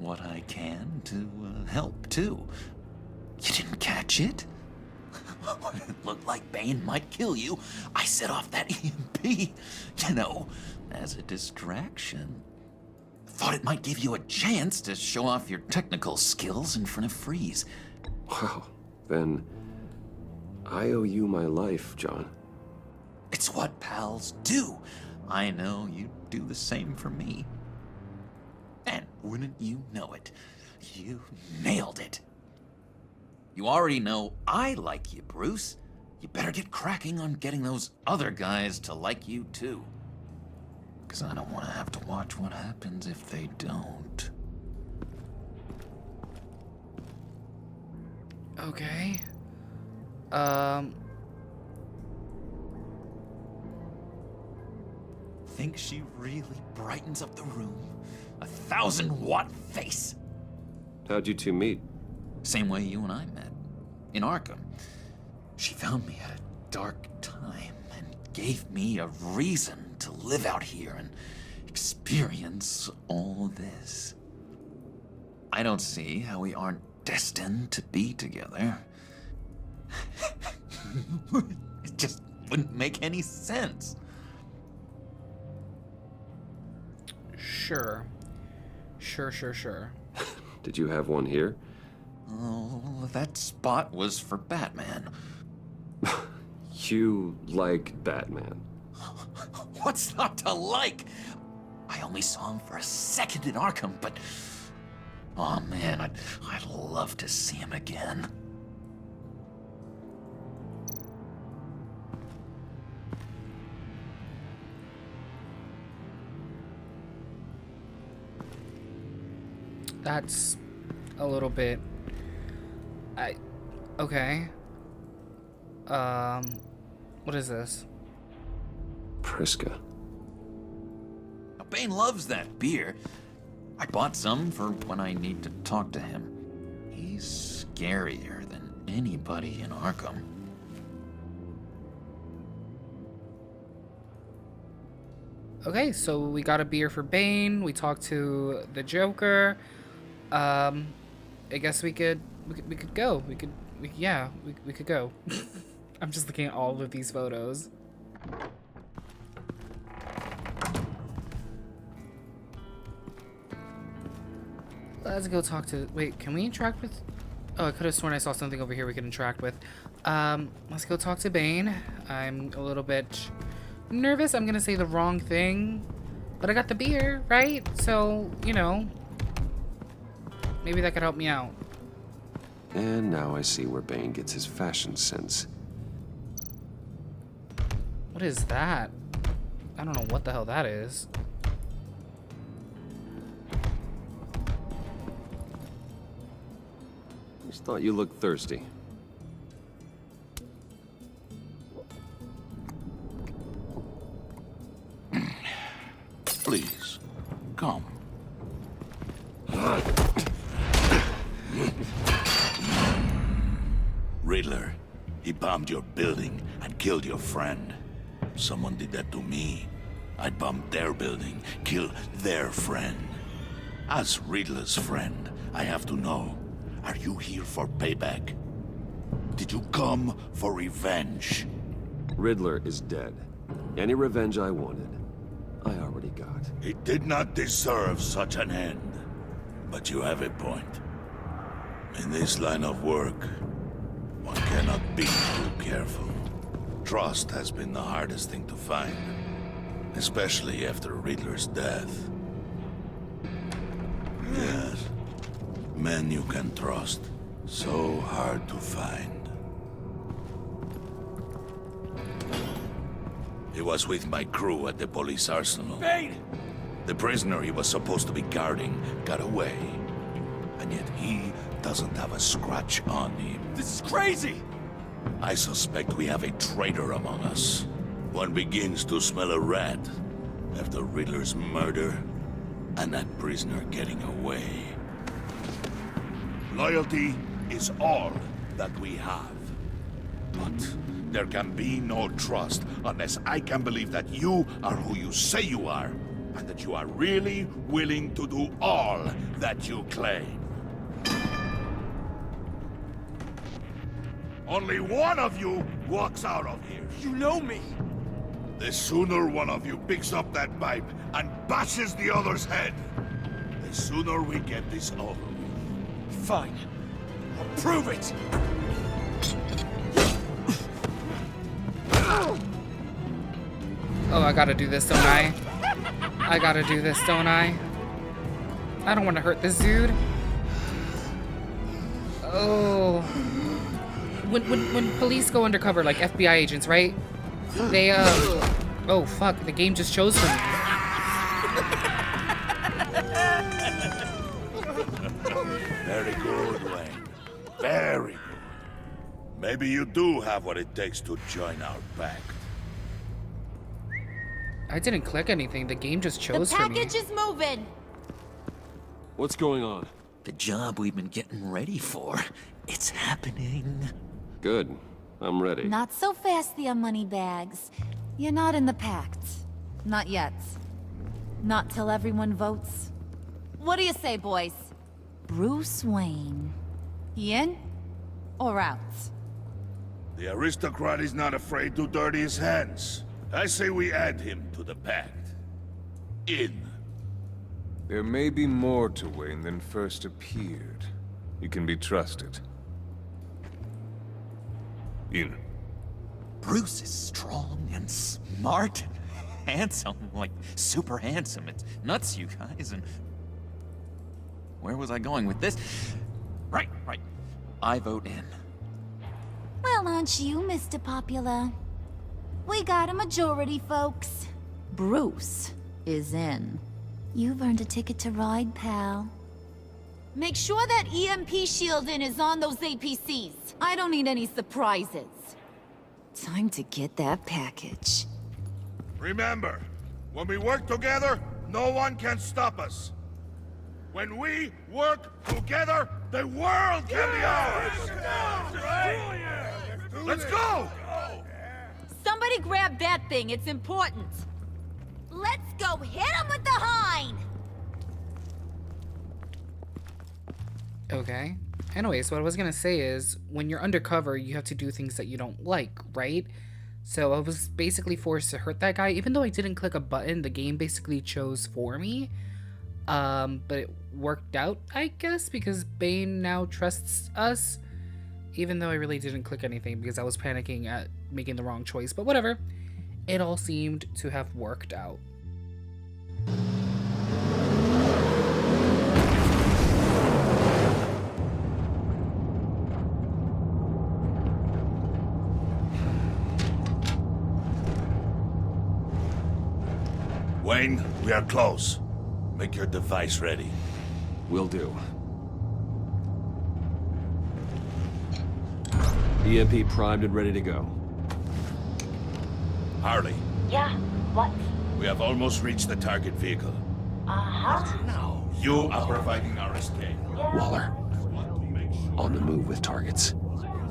M: what I can to help, too. You didn't catch it? When it looked like Bane might kill you, I set off that EMP, you know, as a distraction. Thought it might give you a chance to show off your technical skills in front of Freeze.
B: Wow, then I owe you my life, John.
M: It's what pals do. I know you'd do the same for me. And wouldn't you know it, you nailed it. You already know I like you, Bruce. You better get cracking on getting those other guys to like you, too. Because I don't want to have to watch what happens if they don't.
A: Okay.
M: Think she really brightens up the room? 1,000-watt face.
B: How'd you two meet?
M: Same way you and I met. In Arkham. She found me at a dark time and gave me a reason to live out here and experience all this. I don't see how we aren't destined to be together. It just wouldn't make any sense.
A: Sure. Sure.
B: Did you have one here?
M: Oh, that spot was for Batman.
B: You like Batman?
M: What's not to like? I only saw him for a second in Arkham, but... oh man, I'd love to see him again.
A: That's a little bit... okay. What is this?
B: Priska.
M: Now, Bane loves that beer. I bought some for when I need to talk to him. He's scarier than anybody in Arkham.
A: Okay, so we got a beer for Bane. We talked to the Joker. I guess we could go. We could go. I'm just looking at all of these photos. Let's go talk to... wait, can we interact with... oh, I could have sworn I saw something over here we could interact with. Let's go talk to Bane. I'm a little bit nervous. I'm gonna say the wrong thing. But I got the beer, right? So, you know... maybe that could help me out.
B: And now I see where Bane gets his fashion sense.
A: What is that? I don't know what the hell that is.
B: Just thought you looked thirsty.
J: Please, come. Riddler, he bombed your building and killed your friend. Someone did that to me. I'd bomb their building, kill their friend. As Riddler's friend, I have to know, are you here for payback? Did you come for revenge?
B: Riddler is dead. Any revenge I wanted, I already got.
J: He did not deserve such an end. But you have a point. In this line of work, one cannot be too careful. Trust has been the hardest thing to find, especially after Riddler's death. Yes, men you can trust, so hard to find. He was with my crew at the police arsenal.
R: Bane!
J: The prisoner he was supposed to be guarding got away. And yet he doesn't have a scratch on him.
R: This is crazy!
J: I suspect we have a traitor among us. One begins to smell a rat after Riddler's murder and that prisoner getting away. Loyalty is all that we have. But there can be no trust unless I can believe that you are who you say you are. and that you are really willing to do all that you claim. Only one of you walks out of here.
H: You know me.
J: The sooner one of you picks up that pipe and bashes the other's head, the sooner we get this over with.
H: Fine. I'll prove it.
A: Oh, I gotta do this, don't I? I gotta do this, don't I? I don't want to hurt this dude. Oh. When police go undercover, like FBI agents, right? They, oh, fuck. The game just chose for me.
J: Very good, Wayne. Very good. Maybe you do have what it takes to join our pact.
A: I didn't click anything. The game just chose for me.
G: The package is moving.
M: What's going on? The job we've been getting ready for. It's happening.
B: Good. I'm ready.
O: Not so fast there, moneybags. You're not in the Pact. Not yet. Not till everyone votes. What do you say, boys? Bruce Wayne. He in or out?
J: The aristocrat is not afraid to dirty his hands. I say we add him to the pact. In.
U: There may be more to Wayne than first appeared. You can be trusted. In.
M: Bruce is strong and smart and handsome, like super handsome. It's nuts, you guys, and... Where was I going with this? Right. I vote in.
O: Well, aren't you, Mr. Popular? We got a majority, folks. Bruce is in. You've earned a ticket to ride, pal. Make sure that EMP shielding is on those APCs. I don't need any surprises. Time to get that package.
J: Remember, when we work together, no one can stop us. When we work together, the world can be ours! Let's go!
G: Somebody grab that thing. It's important. Let's go hit him with the hind!
A: Okay. Anyways, what I was gonna say is, when you're undercover, you have to do things that you don't like, right? So I was basically forced to hurt that guy. Even though I didn't click a button, the game basically chose for me. But it worked out, I guess, because Bane now trusts us. Even though I really didn't click anything because I was panicking at making the wrong choice. But whatever. It all seemed to have worked out.
J: Wayne, we are close. Make your device ready.
B: Will do. EMP primed and ready to go.
J: Harley.
K: Yeah, what?
J: We have almost reached the target vehicle.
K: Uh-huh.
J: Now, you are providing our escape.
B: Waller. On the move with targets.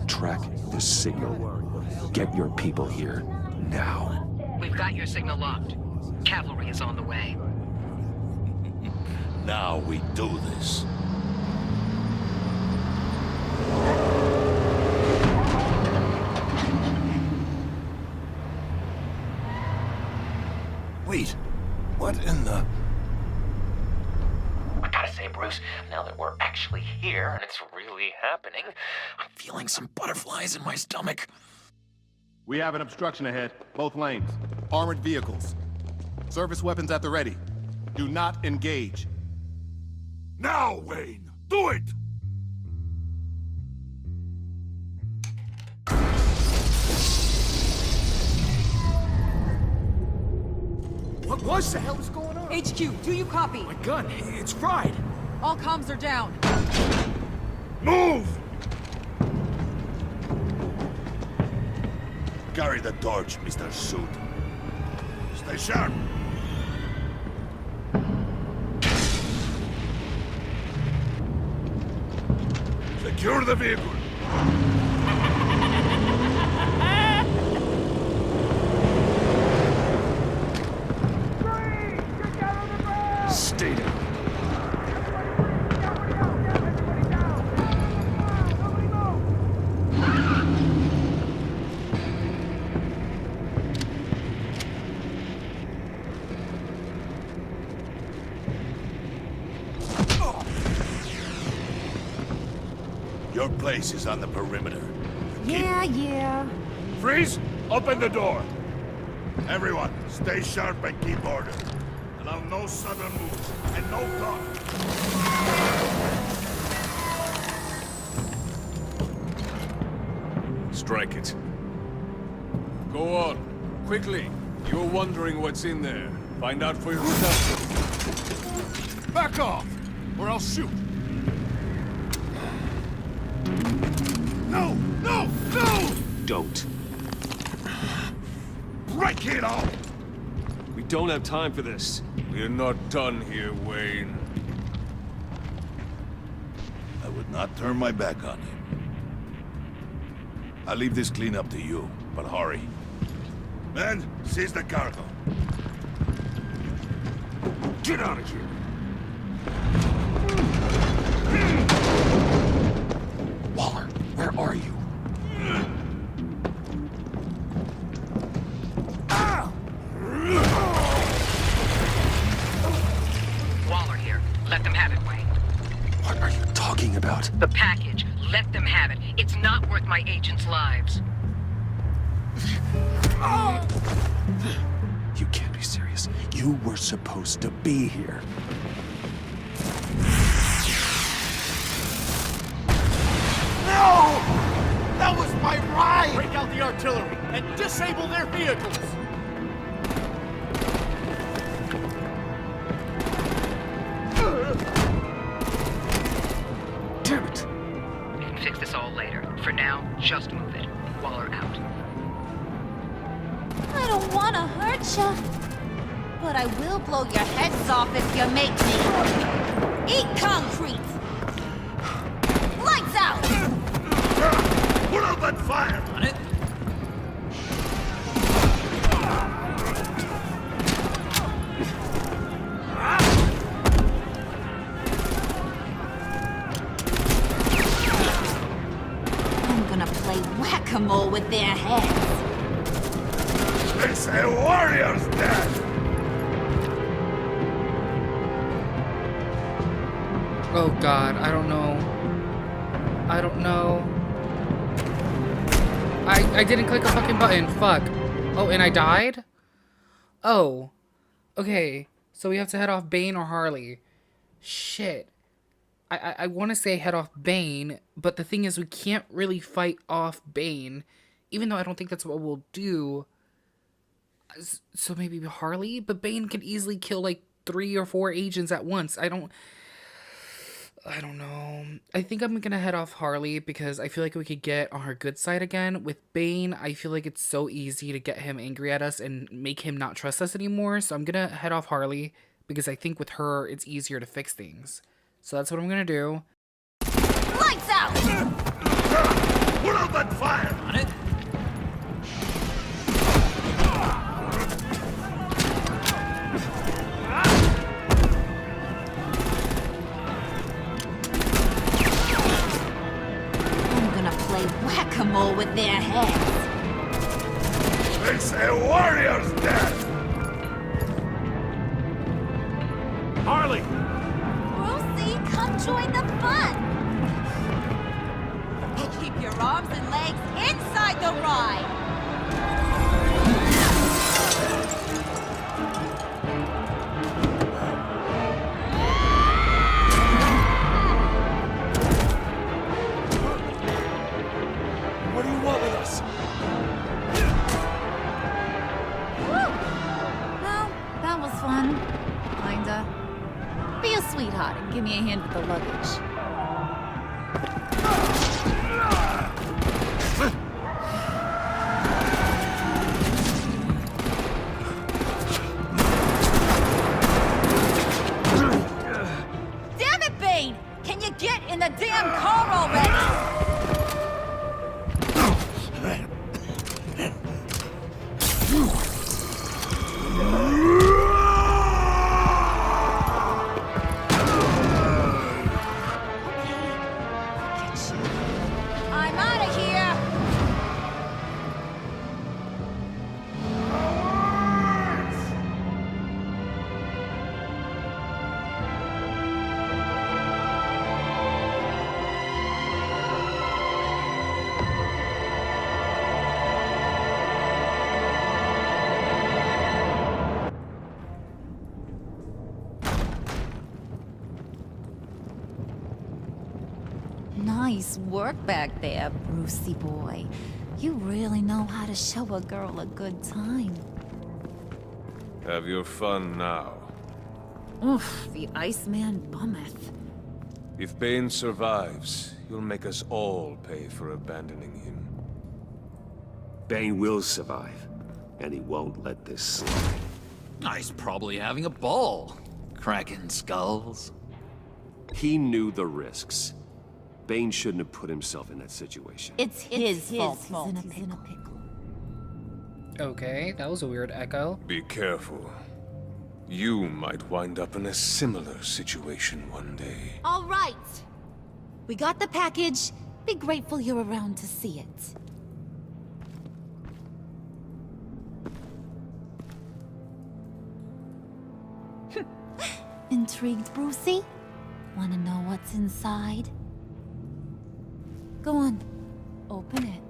B: Track the signal. Get your people here, now.
C: We've got your signal locked. Cavalry is on the way.
J: Now we do this.
H: Wait, what in the...
M: I gotta say, Bruce, now that we're actually here and it's really happening, I'm feeling some butterflies in my stomach.
V: We have an obstruction ahead, both lanes. Armored vehicles. Service weapons at the ready. Do not engage.
J: Now, Wayne! Do it!
I: What was the hell is going on?
P: HQ, do you copy?
I: My gun, it's fried.
P: All comms are down.
J: Move! Carry the torch, Mr. Suit. Stay sharp. Secure the vehicle. Your place is on the perimeter.
O: Yeah.
J: Freeze! Open the door! Everyone, stay sharp and keep order. Allow no sudden moves, and no talk.
U: Strike it. Go on. Quickly. You're wondering what's in there. Find out for yourself.
J: Back off, or I'll shoot. No!
U: Don't.
J: Break it off!
U: We don't have time for this. We're not done here, Wayne.
J: I would not turn my back on you. I'll leave this cleanup to you, but hurry. Men, seize the cargo. Get out of here!
B: Waller, where are you?
N: Waller here. Let them have it, Wayne.
B: What are you talking about?
N: The package. Let them have it. It's not worth my agents' lives.
B: You can't be serious. You were supposed to be here.
J: No! That was my ride!
R: Break out the artillery and disable their vehicles!
B: Damn it!
N: We can fix this all later. For now, just move it. Waller out.
O: I don't want to hurt you, but I will blow your heads off if you make me. Eat concrete! Lights out!
J: Put out that fire!
S: On it.
O: I'm gonna play whack-a-mole with their heads.
J: It's a warrior's death!
A: Oh god, I don't know. I didn't click a fucking button. Fuck. Oh, and I died? Oh. Okay. So we have to head off Bane or Harley. Shit. I want to say head off Bane, but the thing is we can't really fight off Bane, even though I don't think that's what we'll do. So maybe Harley? But Bane can easily kill like 3 or 4 agents at once. I don't know. I think I'm gonna head off Harley because I feel like we could get on her good side again. With Bane, I feel like it's so easy to get him angry at us and make him not trust us anymore. So I'm gonna head off Harley because I think with her, it's easier to fix things. So that's what I'm gonna do.
O: Lights out!
J: Put out that fire!
S: On it.
O: Play whack-a-mole with their heads.
J: It's a warrior's death!
R: Harley!
O: Brucey, come join the fun! Keep your arms and legs inside the ride!
R: What do you want with us?
O: Woo! Well, that was fun. Kinda. Be a sweetheart and give me a hand with the luggage. Damn it, Bane! Can you get in the damn car already? I'm out of here!
T: Nice work back there, Brucey boy. You really know how to show a girl a good time.
U: Have your fun now.
T: Oof, the Iceman bummeth.
U: If Bane survives, you'll make us all pay for abandoning him.
B: Bane will survive, and he won't let this slide.
M: He's probably having a ball, cracking skulls.
B: He knew the risks. Bane shouldn't have put himself in that situation.
T: It's his fault. He's in a pickle.
A: Okay, that was a weird echo.
U: Be careful. You might wind up in a similar situation one day.
T: All right. We got the package. Be grateful you're around to see it. Intrigued, Brucey? Wanna know what's inside? Go on. Open it.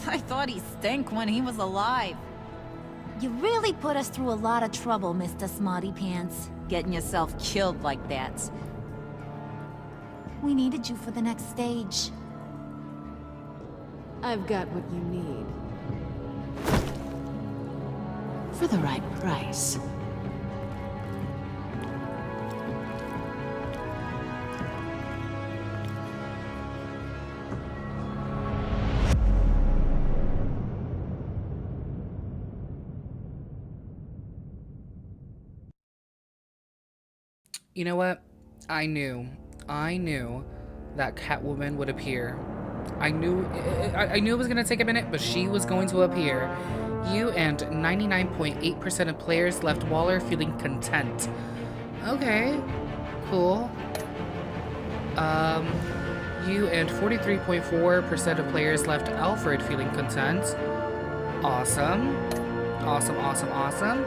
T: I thought he stank when he was alive. You really put us through a lot of trouble, Mr. Smarty Pants, getting yourself killed like that. We needed you for the next stage.
E: I've got what you need.
Q: For the right price.
A: You know what? I knew that Catwoman would appear. I knew it was gonna take a minute, but she was going to appear. You and 99.8% of players left Waller feeling content. Okay, cool. You and 43.4% of players left Alfred feeling content. Awesome. Awesome.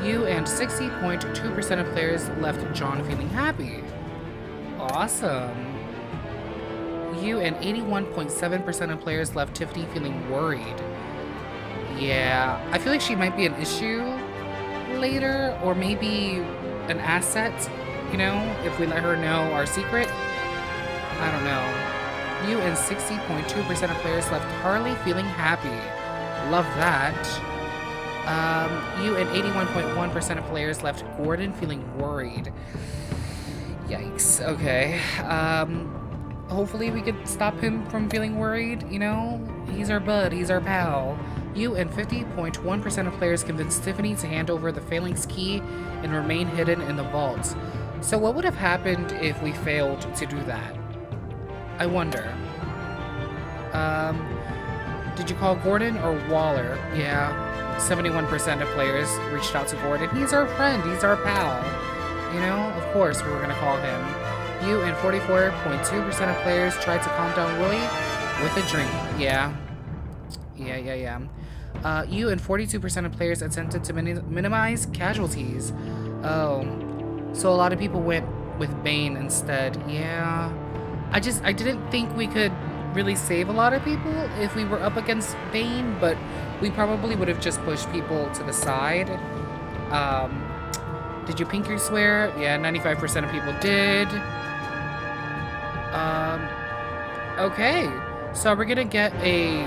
A: You and 60.2% of players left John feeling happy. Awesome. You and 81.7% of players left Tiffany feeling worried. Yeah, I feel like she might be an issue later, or maybe an asset, you know, if we let her know our secret. I don't know. You and 60.2% of players left Harley feeling happy. Love that. You and 81.1% of players left Gordon feeling worried. Yikes. Okay. Hopefully we could stop him from feeling worried, you know? He's our bud, he's our pal. You and 50.1% of players convinced Tiffany to hand over the Phalanx key and remain hidden in the vault. So what would have happened if we failed to do that? I wonder. Did you call Gordon or Waller? Yeah. 71% of players reached out to Gordon. He's our friend, he's our pal. You know, of course we were gonna call him. You and 44.2% of players tried to calm down Willie with a drink. Yeah. You and 42% of players attempted to minimize casualties. Oh. So a lot of people went with Bane instead. Yeah. I didn't think we could really save a lot of people if we were up against Bane, but we probably would have just pushed people to the side. Did you pinky swear? Yeah, 95% of people did. Okay. So are we gonna get a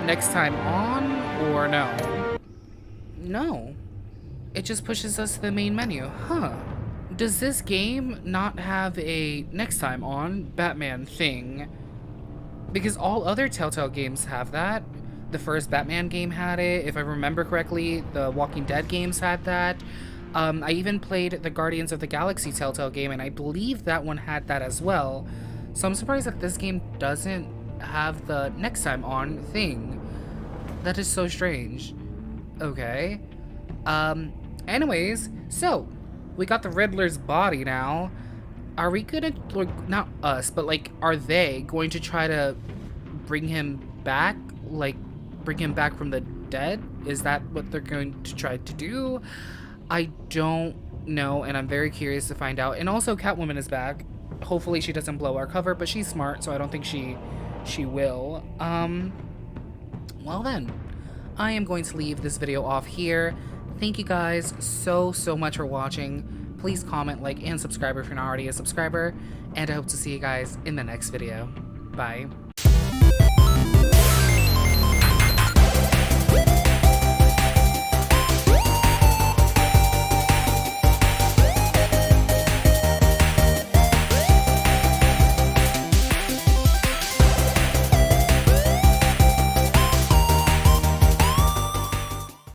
A: next time on, or no? No. It just pushes us to the main menu. Huh. Does this game not have a next time on Batman thing? Because all other Telltale games have that. The first Batman game had it, if I remember correctly. The Walking Dead games had that. I even played the Guardians of the Galaxy Telltale game, and I believe that one had that as well. So I'm surprised that this game doesn't have the next time on thing. That is so strange. Okay. Anyways, so we got the Riddler's body now. Are we gonna, like, not us, but like, are they going to try to bring him back? Like, bring him back from the dead? Is that what they're going to try to do? I don't know, and I'm very curious to find out. And also, Catwoman is back. Hopefully she doesn't blow our cover, but she's smart, so I don't think she will. Well then, I am going to leave this video off here. Thank you guys so much for watching. Please comment, like, and subscribe if you're not already a subscriber. And I hope to see you guys in the next video. Bye.